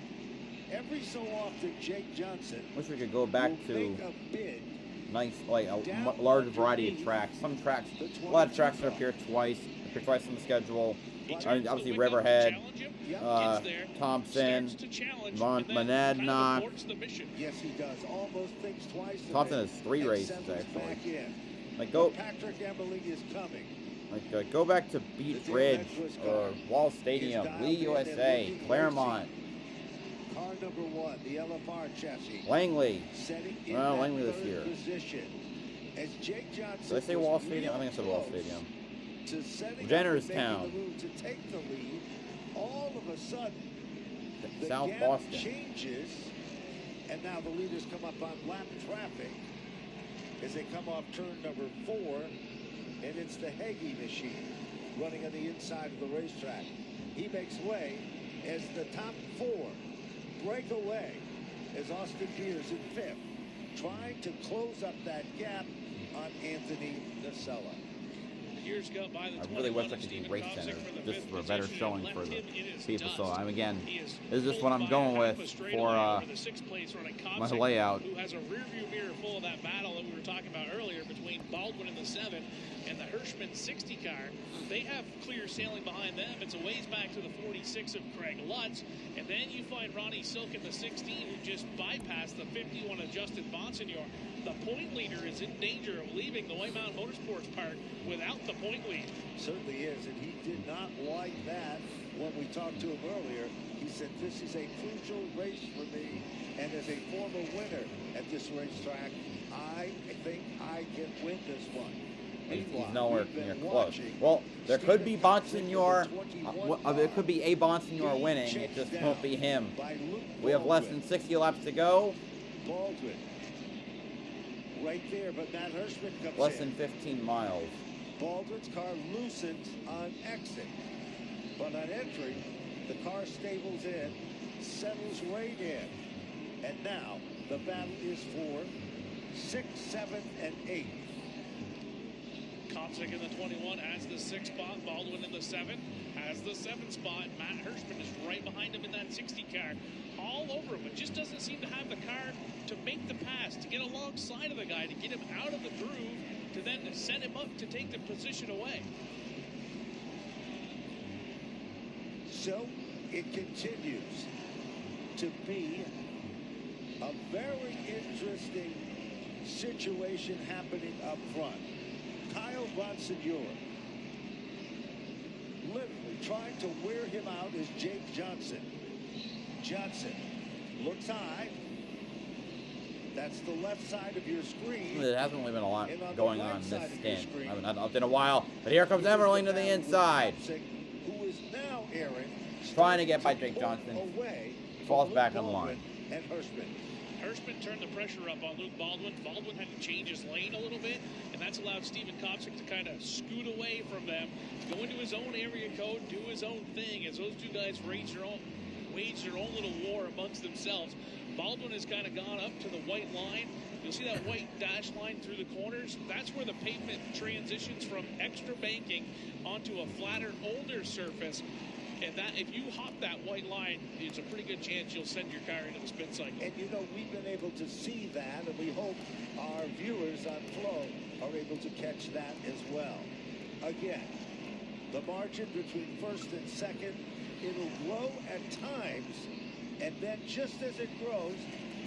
every so often Jake Johnson. Wish we could go back to make a bid nice, like a large variety of tracks. Some tracks, a lot of tracks that appear twice on the schedule. Obviously Riverhead, Thompson, Monadnock. Yes, he does. Almost thinks twice. Thompson has 3 races actually. Like Patrick Emily is coming. Like go back to Beach Ridge or Wall Stadium, Lee USA, Claremont. Car number 1, the LFR chassis. Langley. Well, Langley this year. As Jake Johnson. Did I say Wall Stadium? I think I said Wall Stadium. Jennerstown. To take the lead, all of a sudden, the South gap Boston changes, and now the leaders come up on lap traffic as they come off turn number 4, and it's the Hagee machine running on the inside of the racetrack. He makes way as the top 4 break away as Austin Beers in 5th, trying to close up that gap on Anthony Nacella. I really wish I could do race center just for a better showing for the people. So again, this is just what I'm going with for my layout. Who has a rear view mirror full of that battle that we were talking about earlier between Baldwin in the 7 and the Hirschman 60 car. They have clear sailing behind them. It's a ways back to the 46 of Craig Lutz. And then you find Ronnie Silk in the 16 who just bypassed the 51 of Justin Bonsignor. The point leader is in danger of leaving the White Mountain Motorsports Park without the point lead. Certainly is, and he did not like that when we talked to him earlier. He said, this is a crucial race for me, and as a former winner at this racetrack, I think I can win this one. He's nowhere near close. Well, there could be Bonsignor, there could be a Bonsignor winning. It just won't be him. We have less than 60 laps to go. Baldwin. Right there, but Matt Hirschman comes less than 15 miles. Baldwin's car loosened on exit, but on entry, the car stables in, settles right in, and now the battle is for 6th, 7th, and 8th. Kopsik in the 21 has the 6th spot. Baldwin in the 7 has the 7th spot. Matt Hirschman is right behind him in that 60 car. All over him, but just doesn't seem to have the car to make the pass, to get alongside of the guy, to get him out of the groove, to then set him up to take the position away. So it continues to be a very interesting situation happening up front. Kyle Bonsignor literally trying to wear him out is Jake Johnson. Johnson looks high. That's the left side of your screen. There hasn't really been a lot going on in this stint. I haven't had up in a while. But here comes Emerling to the inside. Who is now, Aaron, Trying to get by Jake Johnson. Falls back on the line. And Hirschman turned the pressure up on Luke Baldwin. Baldwin had to change his lane a little bit, and that's allowed Steven Kopsik to kind of scoot away from them, go into his own area code, do his own thing, as those two guys wage their own little war amongst themselves. Baldwin has kind of gone up to the white line. You'll see that white dash line through the corners. That's where the pavement transitions from extra banking onto a flatter, older surface. And that, if you hop that white line, it's a pretty good chance you'll send your car into the spin cycle. And you know, we've been able to see that, and we hope our viewers on Flow are able to catch that as well. Again, the margin between first and second, it'll grow at times, and then just as it grows,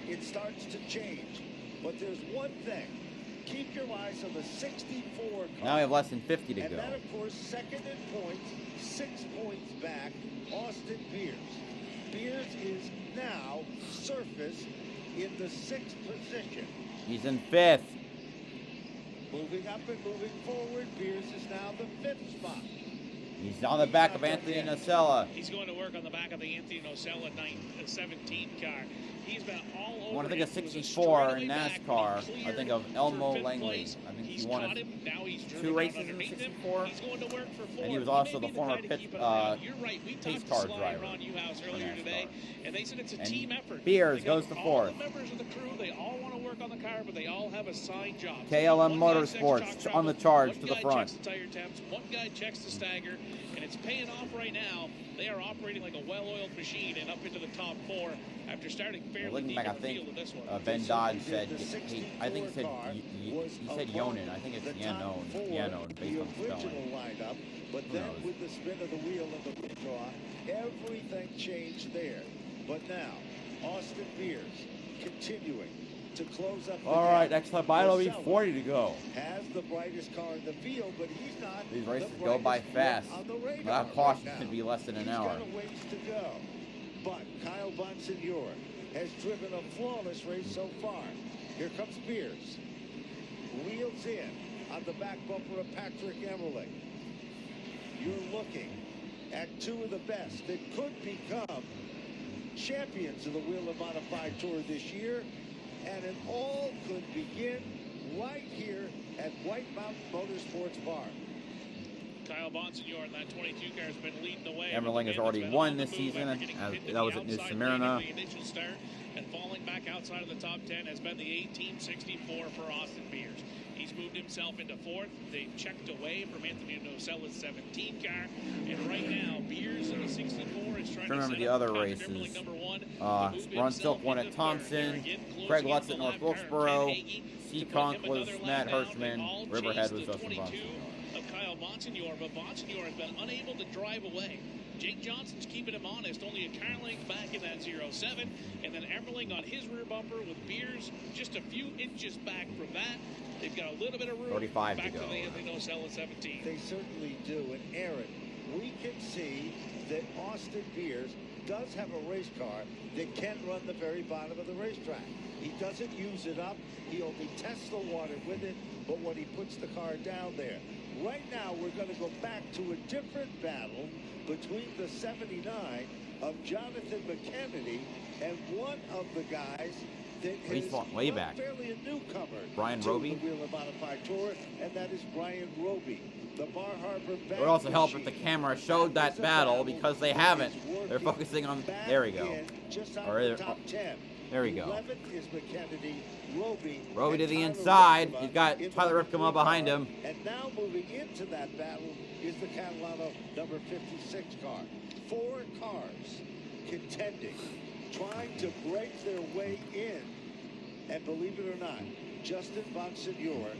it starts to change. But there's one thing. Keep your eyes on the 64 car. Now we have less than 50 to and go. And that, of course, second in points, 6 points back, Austin Beers. Beers is now surface in the 6th position. He's in 5th. Moving up and moving forward, Beers is now the 5th spot. He's on the back of Anthony Nocella. He's going to work on the back of the Anthony Nocella 17 car. He's been all over. When I think of 64 in NASCAR, I think of Elmo Langley. I think he won 2 races in 64. And he was also the former pace car driver. And they said it's a team effort. Beers goes to 4th. All the members of the crew, they all want to work on the car, but they all have assigned jobs. KLM Motorsports on the charge to the front. One guy checks the tire temps, one guy checks the stagger, and it's paying off right now. They are operating like a well-oiled machine and up into the top 4 after starting fairly deep in the field in this one. Ben Dodd said, I think he said Yonan. I think it's Yanon based on the spelling. Lineup, but then with the spin of the wheel and the withdraw, everything changed there. But now, Austin Beers continuing to close up. All right, next time will be 40 to go. Has the brightest car in the field, but he's not. These races go by fast. Without caution, it could be less than an hour. He's got a ways to go. But Kyle Bonsignore has driven a flawless race so far. Here comes Beers. Wheels in on the back bumper of Patrick Emerling. You're looking at 2 of the best that could become champions of the Whelen Modified Tour this year. And it all could begin right here at White Mountain Motorsports Park. Kyle Bonsignore in that 22 car has been leading the way. Emerling has already won this season. That was at New Smyrna. The initial start and falling back outside of the top 10 has been the 1864 for Austin Beers. He's moved himself into 4th. They checked away from Anthony Nocella's 17 car. And right now, Beers in the 64 is trying to remember the other races. Ron Silk won at Thompson. Craig Lutz at North Wilkesboro. Seekonk was Matt Hirschman. Riverhead was Justin Bonsignore. Of Kyle Bonsignore, but Bonsignore has been unable to drive away. Jake Johnson's keeping him honest, only a car length back in that 07, and then Emerling on his rear bumper with Beers just a few inches back from that. They've got a little bit of room 35 back to go. The Anthony Nocella 17. They certainly do, and Aaron, we can see that Austin Beers does have a race car that can run the very bottom of the racetrack. He doesn't use it up. He only tests the water with it, but when he puts the car down there. Right now, we're going to go back to a different battle between the 79 of Jonathan McKennedy and one of the guys that is way back. Fairly a newcomer Brian to Roby. the Whelen Modified Tour, and that is Brian Roby. The Bar Harbor It would also help if the camera showed that battle, because they haven't. They're focusing on. There we go. There we go. Is McKennedy, Roby to the inside. He's got Tyler Ripkema behind him. And now moving into that battle is the Catalano number 56 car. 4 cars contending, trying to break their way in. And believe it or not, Justin Bonsignore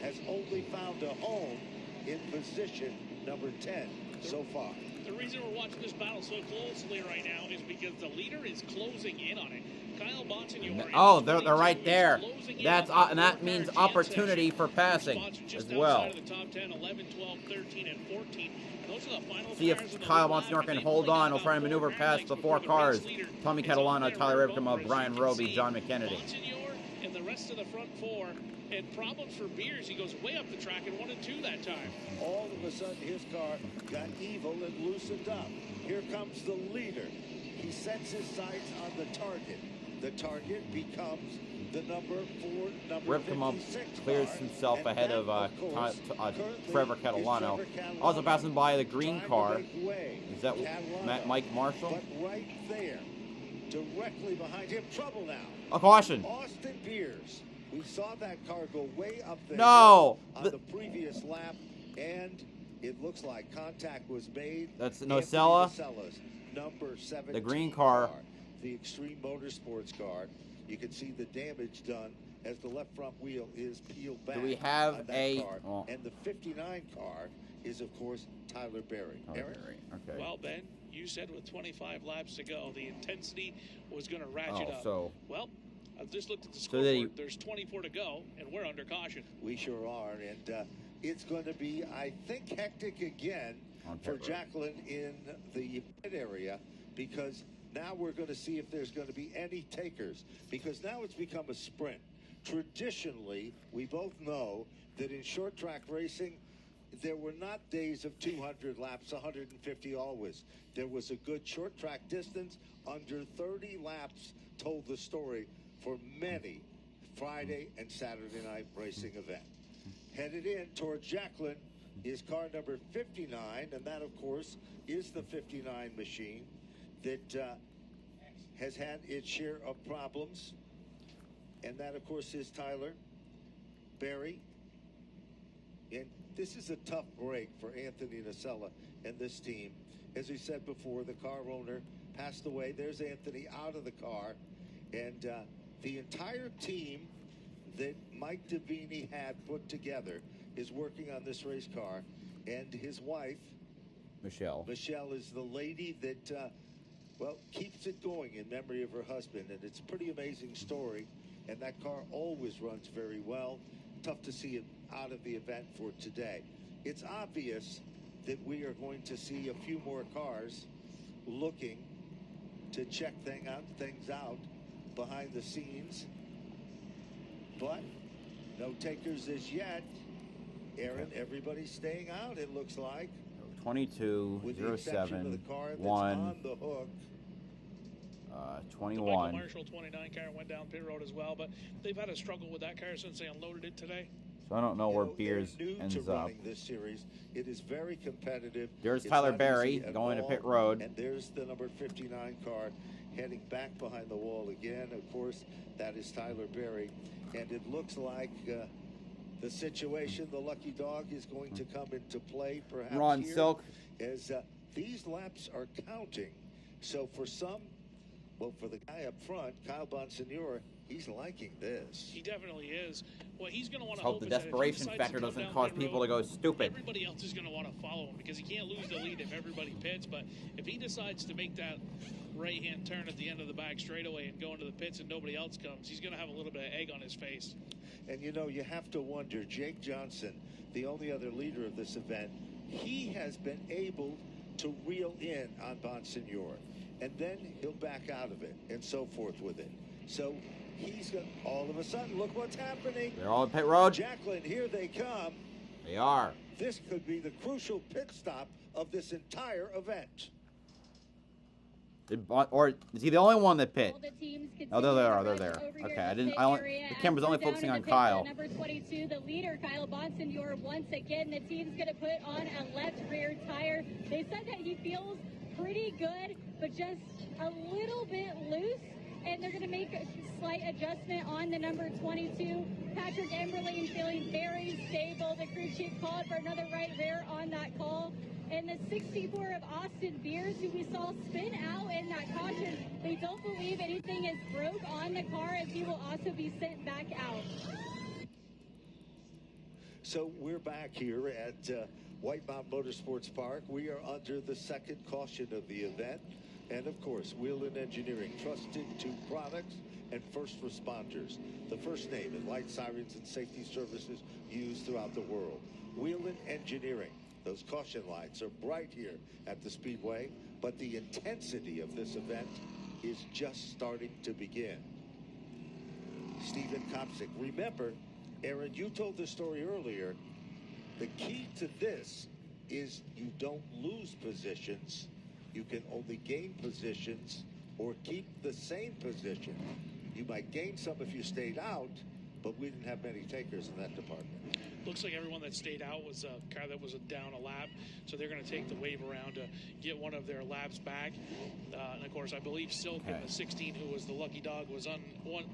has only found a home in position number 10 so far. The reason we're watching this battle so closely right now is because the leader is closing in on it. Kyle Bonsignore. Oh, they're right there. That's and that means opportunity for passing as well. The top 10, 11, 12, 13, and 14. And those are the final. See if Kyle Bonsignore can hold on. He'll try and maneuver past the 4 cars. Tommy Catalano, Tyler Ripkema, Brian Roby, John McKennedy. Bonsignore and the rest of the front 4. And problems for Beers. He goes way up the track in 1 and 2 that time. All of a sudden, his car got evil and loosened up. Here comes the leader. He sets his sights on the target. The target becomes the number 4, number Ripped him up, 56 clears car. himself And ahead that, of course, Trevor currently is Catalano. Trevor Catalano Also passing by the green trying to car. make way. Is that Catalano, Mike Marshall? But right there, directly behind him, trouble now. A caution. Austin Beers. We saw that car go way up there No! on the previous lap, and it looks like contact was made. That's Anthony Nocella. Nocella's number 17 The green car. the Extreme Motorsports car. You can see the damage done as the left front wheel is peeled back. Do we have on that a... car. Oh. And the 59 car is, of course, Tyler Berry. Aaron? Okay. Well, Ben, you said with 25 laps to go, the intensity was going to ratchet up. So Well, I just looked at the So scoreboard. There's 24 to go, and we're under caution. We sure are, and it's going to be, I think, hectic again for Jacqueline in the pit area, because now we're going to see if there's going to be any takers, because now it's become a sprint. Traditionally, we both know that in short track racing, there were not days of 200 laps, 150 always. There was a good short track distance. Under 30 laps told the story for many Friday and Saturday night racing event. Headed in towards Jacqueline is car number 59, and that, of course, is the 59 machine that has had its share of problems. And that, of course, is Tyler Berry. And this is a tough break for Anthony Nocella and this team. As we said before, the car owner passed away. There's Anthony out of the car. And the entire team that Mike Davini had put together is working on this race car. And his wife, Michelle is the lady that, well, keeps it going in memory of her husband. And it's a pretty amazing story. And that car always runs very well. Tough to see it out of the event for today. It's obvious that we are going to see a few more cars looking to check things out behind the scenes. But no takers as yet. Aaron, everybody's staying out, it looks like. 22, With the exception of 07, the car that's 1, on the hook. 21. The Michael Marshall 29 car went down pit road as well, but they've had a struggle with that car since they unloaded it today. So I don't know where Beers new ends to up. running this series. It is very competitive. There's It's Tyler not Berry easy at going to all. pit road. And there's the number 59 car heading back behind the wall again. Of course, that is Tyler Berry. And it looks like the situation, the lucky dog, is going to come into play perhaps Ron here, Silk. as these laps are counting. So for some, well, for the guy up front, Kyle Bonsignore, he's liking this. He definitely is. What he's going to want to Hope the is that if he desperation decides factor to come doesn't down cause pit people road, to go stupid. Everybody else is going to want to follow him because he can't lose the lead if everybody pits. But if he decides to make that right-hand turn at the end of the back straightaway and go into the pits and nobody else comes, he's going to have a little bit of egg on his face. And, you know, you have to wonder, Jake Johnson, the only other leader of this event, he has been able to reel in on Bonsignore. And then he'll back out of it and so forth with it. So he's going to, all of a sudden, look what's happening. They're all in pit road. Jacqueline, here they come. They are. This could be the crucial pit stop of this entire event. Or is he the only one that pit? All the teams Oh, there they are. continue They're to there. rush over Okay, here I to didn't. pit I only, area the as camera's we're only down focusing in on the pit Kyle. for number 22, the leader, Kyle Bonsignore, once again. The team's going to put on a left rear tire. They said that he feels pretty good, but just a little bit loose. And they're going to make a slight adjustment on the number 22. Patrick Emberlin feeling very stable. The crew chief called for another right rear on that call. And the 64 of Austin Beers, who we saw spin out in that caution, they don't believe anything is broke on the car, as he will also be sent back out. So we're back here at White Mountain Motorsports Park. We are under the second caution of the event. And, of course, Whelen Engineering, trusted to products and first responders. The first name in light sirens and safety services used throughout the world. Whelen Engineering. Those caution lights are bright here at the Speedway, but the intensity of this event is just starting to begin. Stephen Kopsick. Remember, Aaron, you told the story earlier. The key to this is you don't lose positions you can only gain positions or keep the same position. You might gain some if you stayed out, but we didn't have many takers in that department. Looks like everyone that stayed out was a car that was down a lap, so they're going to take the wave around to get one of their laps back. And of course, I believe Silk in the 16, who was the lucky dog, was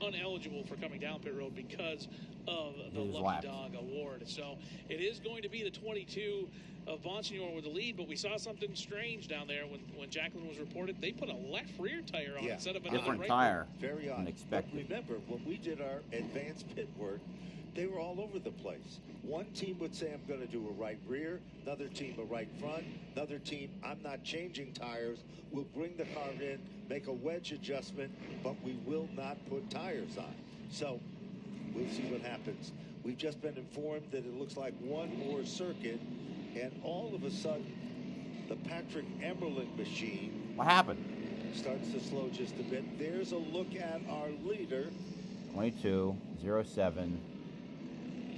uneligible for coming down pit road because of the lucky dog award. So it is going to be the 22 of Bonsignor with the lead, but we saw something strange down there when Jacqueline was reported. They put a left rear tire on instead of another different right tire. Very odd. Unexpected. But remember, when we did our advanced pit work, they were all over the place. One team would say, I'm going to do a right rear, another team a right front, another team, I'm not changing tires. We'll bring the car in, make a wedge adjustment, but we will not put tires on. So we'll see what happens. We've just been informed that it looks like one more circuit, and all of a sudden, the Patrick Emerling machine. What happened? Starts to slow just a bit. There's a look at our leader. 22.07.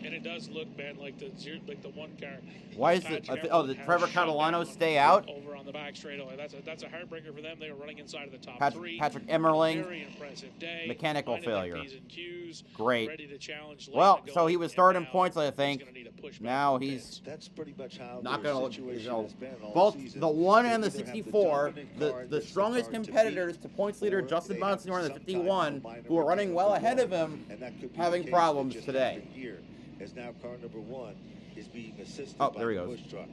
And it does look bad, like the one car. Why is it? Did Trevor Catalano stay out? Over on the back straightaway. That's a heartbreaker for them. They were running inside of the top three. Patrick Emerling. Very impressive day. Mechanical failure. Q's, great. ready to challenge Well, so he was third in points, I think. Now he's that's pretty much how not going to look. Both the 1 and the 64, the strongest competitors to points leader Justin Bonsignor and the 51, who are running well ahead of him, having problems today. As now car number 1 is being assisted by the push truck.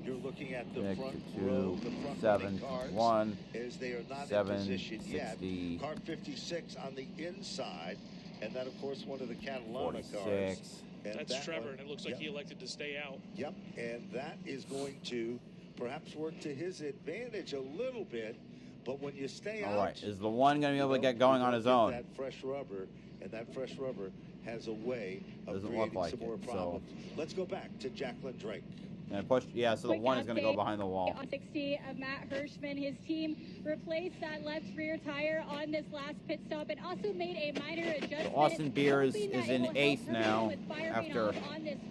You're looking at the front row, the front 7, cars, 1, as they are not 7, in position 60, yet. Car 56 on the inside, and that of course one of the Catalana 46. cars. And that's Trevor, and it looks like he elected to stay out. Yep, and that is going to perhaps work to his advantage a little bit, but when you stay out... All right, is the 1 going to be able to get going on his own? That fresh rubber, and that fresh rubber has a way of Doesn't creating look like some more it, problems. Let's go back to Jacqueline Drake. And push, yeah, so the 1 is going to go behind the wall. On 60 of Matt Hirschman, his team replaced that left rear tire on this last pit stop and also made a minor adjustment. So Austin Beers is in 8th now after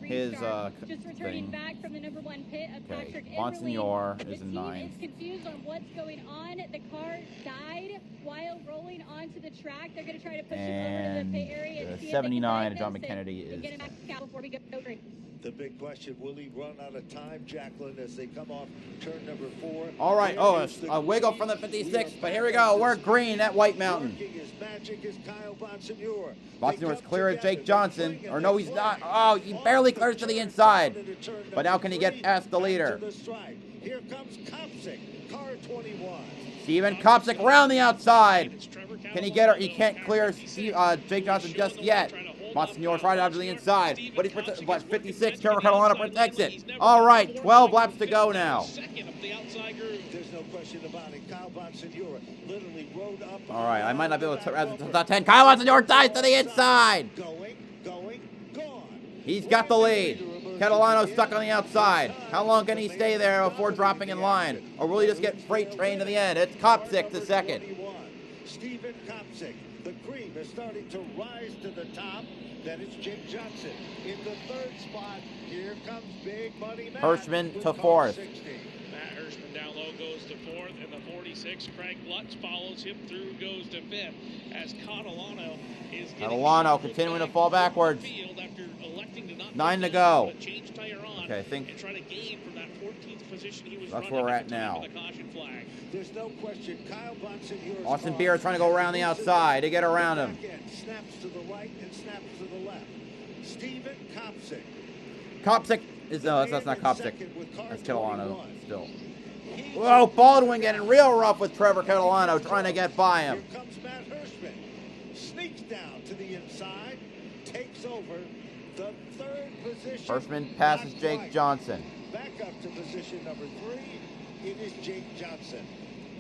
his just returning back from the number 1 pit of Patrick Bonsignor Emerling. is in The 9th. team is confused on what's going on. The car died while rolling onto the track. They're going to try to push it over to the pit area and see if 79 they John can McKennedy is. get him back out before we go green. The big question, will he run out of time, Jacqueline, as they come off turn number 4? All right, a wiggle from the 56, but here we go. We're green at White Mountain. Bonsignor's clear of Jake Johnson. Or no, he's not. Oh, he barely clears to the inside. But now can he get past the leader? Here comes Kopsick, car 21. Steven Kopsick around the outside. Can he get her? He can't clear Jake Johnson just yet. Bonsignor's right out to the inside, but he's 56. Trevor Catalano protects it. All right, 12 laps to go now. There's no question about it. Kyle Bonsignor literally rode up. All right, I might not be able to the top 10. Kyle Bonsignor dies to the inside. Gone. He's got the lead. Catalano's stuck on the outside. How long can he stay there before dropping in line? Or will he just get freight trained to the end? It's Kopsick the second. Stephen Kopsick. The cream is starting to rise to the top. Then it's Jake Johnson in the 3rd spot. Here comes Big Money Matt. Hirschman to 4th. Matt Hirschman down low goes to 4th, and the 46. Craig Lutz follows him through, goes to 5th. As Catalano is continuing to fall backwards. 9 to go. Okay, I think and try to gain from that 14th position he was that's where we're at now. There's no question. Kyle Bonsignor. Austin Beer trying to go around the outside to get around him. Snaps to the right and snaps to the left. Stephen Kopsick. Kopsick is that's not Kopsick. That's Catalano still. Whoa, Baldwin getting real rough with Trevor Catalano trying to get by him. Here comes Matt Hirschman. Sneaks down to the inside. Takes over the 3rd position. Hirschman passes Jake Johnson. Back up to position number 3. It is Jake Johnson.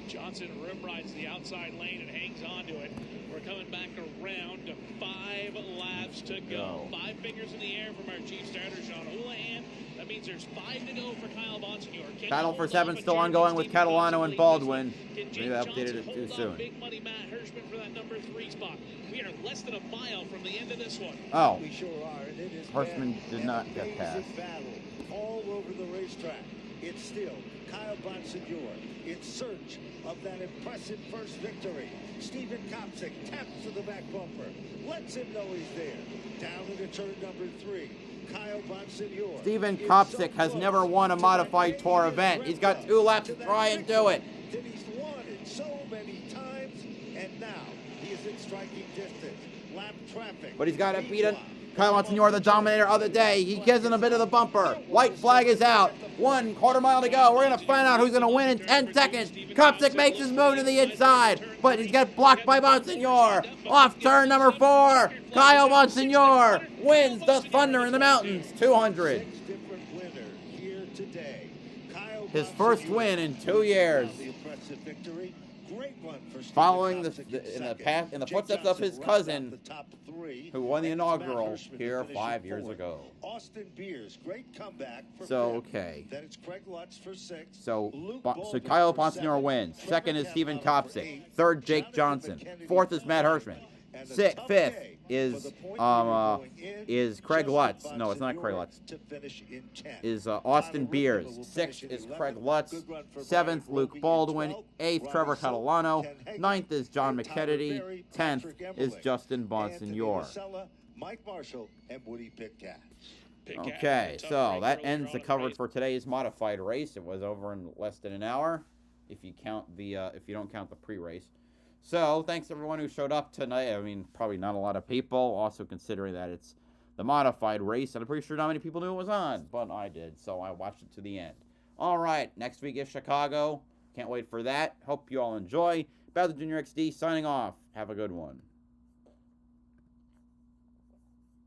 Johnson rim rides the outside lane and hangs on to it. We're coming back around to 5 laps to go. 5 fingers in the air from our chief starter, Sean Houlihan. That means there's 5 to go for Kyle Bonsignor. Battle for 7 still ongoing with Catalano and Baldwin. Maybe I updated it too soon. Big Money Matt Hirschman for that number 3 spot. We are less than a mile from the end of this one. Oh, we sure are. And it is Hirschman did not get past. Battle all over the racetrack. It's still Kyle Bonsignor in search of that impressive first victory. Stephen Kopsick taps to the back bumper, lets him know he's there. Down into turn number 3, Kyle Bonsignor. Stephen Kopsick has never won a modified tour event. He's got 2 laps to try and do it. That he's wanted so many times, and now he is in striking distance. Lap traffic. But he's got to beat it. Kyle Bonsignor, the dominator of the day. He gives him a bit of the bumper. White flag is out. 1/4 mile to go. We're going to find out who's going to win in 10 seconds. Kopsick makes his move to the inside, but he's got blocked by Bonsignor. Off turn number 4. Kyle Bonsignor wins the Thunder in the Mountains 200. His first win in 2 years. Following in the footsteps of his cousin, who won the inaugural here 5 years ago. Austin Beers, great comeback. So okay. Then it's Craig Lutz for 6. So Kyle Bonsignor wins. Second is Stephen Kopsick. Third, Jake Johnson. Fourth is Matt Hirschman. Fifth is Craig Lutz. No, it's not Craig Lutz. Is Austin Beers. Sixth is Craig Lutz. Seventh, Luke Baldwin. Eighth, Trevor Catalano. Ninth is John McKennedy. 10th is Justin Bonsignor. Mike Marshall and Woody Pitcat. Okay, so that ends the coverage for today's modified race. It was over in less than an hour, if you don't count the pre-race. So, thanks everyone who showed up tonight. I mean, probably not a lot of people, also considering that it's the modified race, and I'm pretty sure not many people knew it was on, but I did, so I watched it to the end. All right, next week is Chicago. Can't wait for that. Hope you all enjoy. BowserJrXD signing off. Have a good one.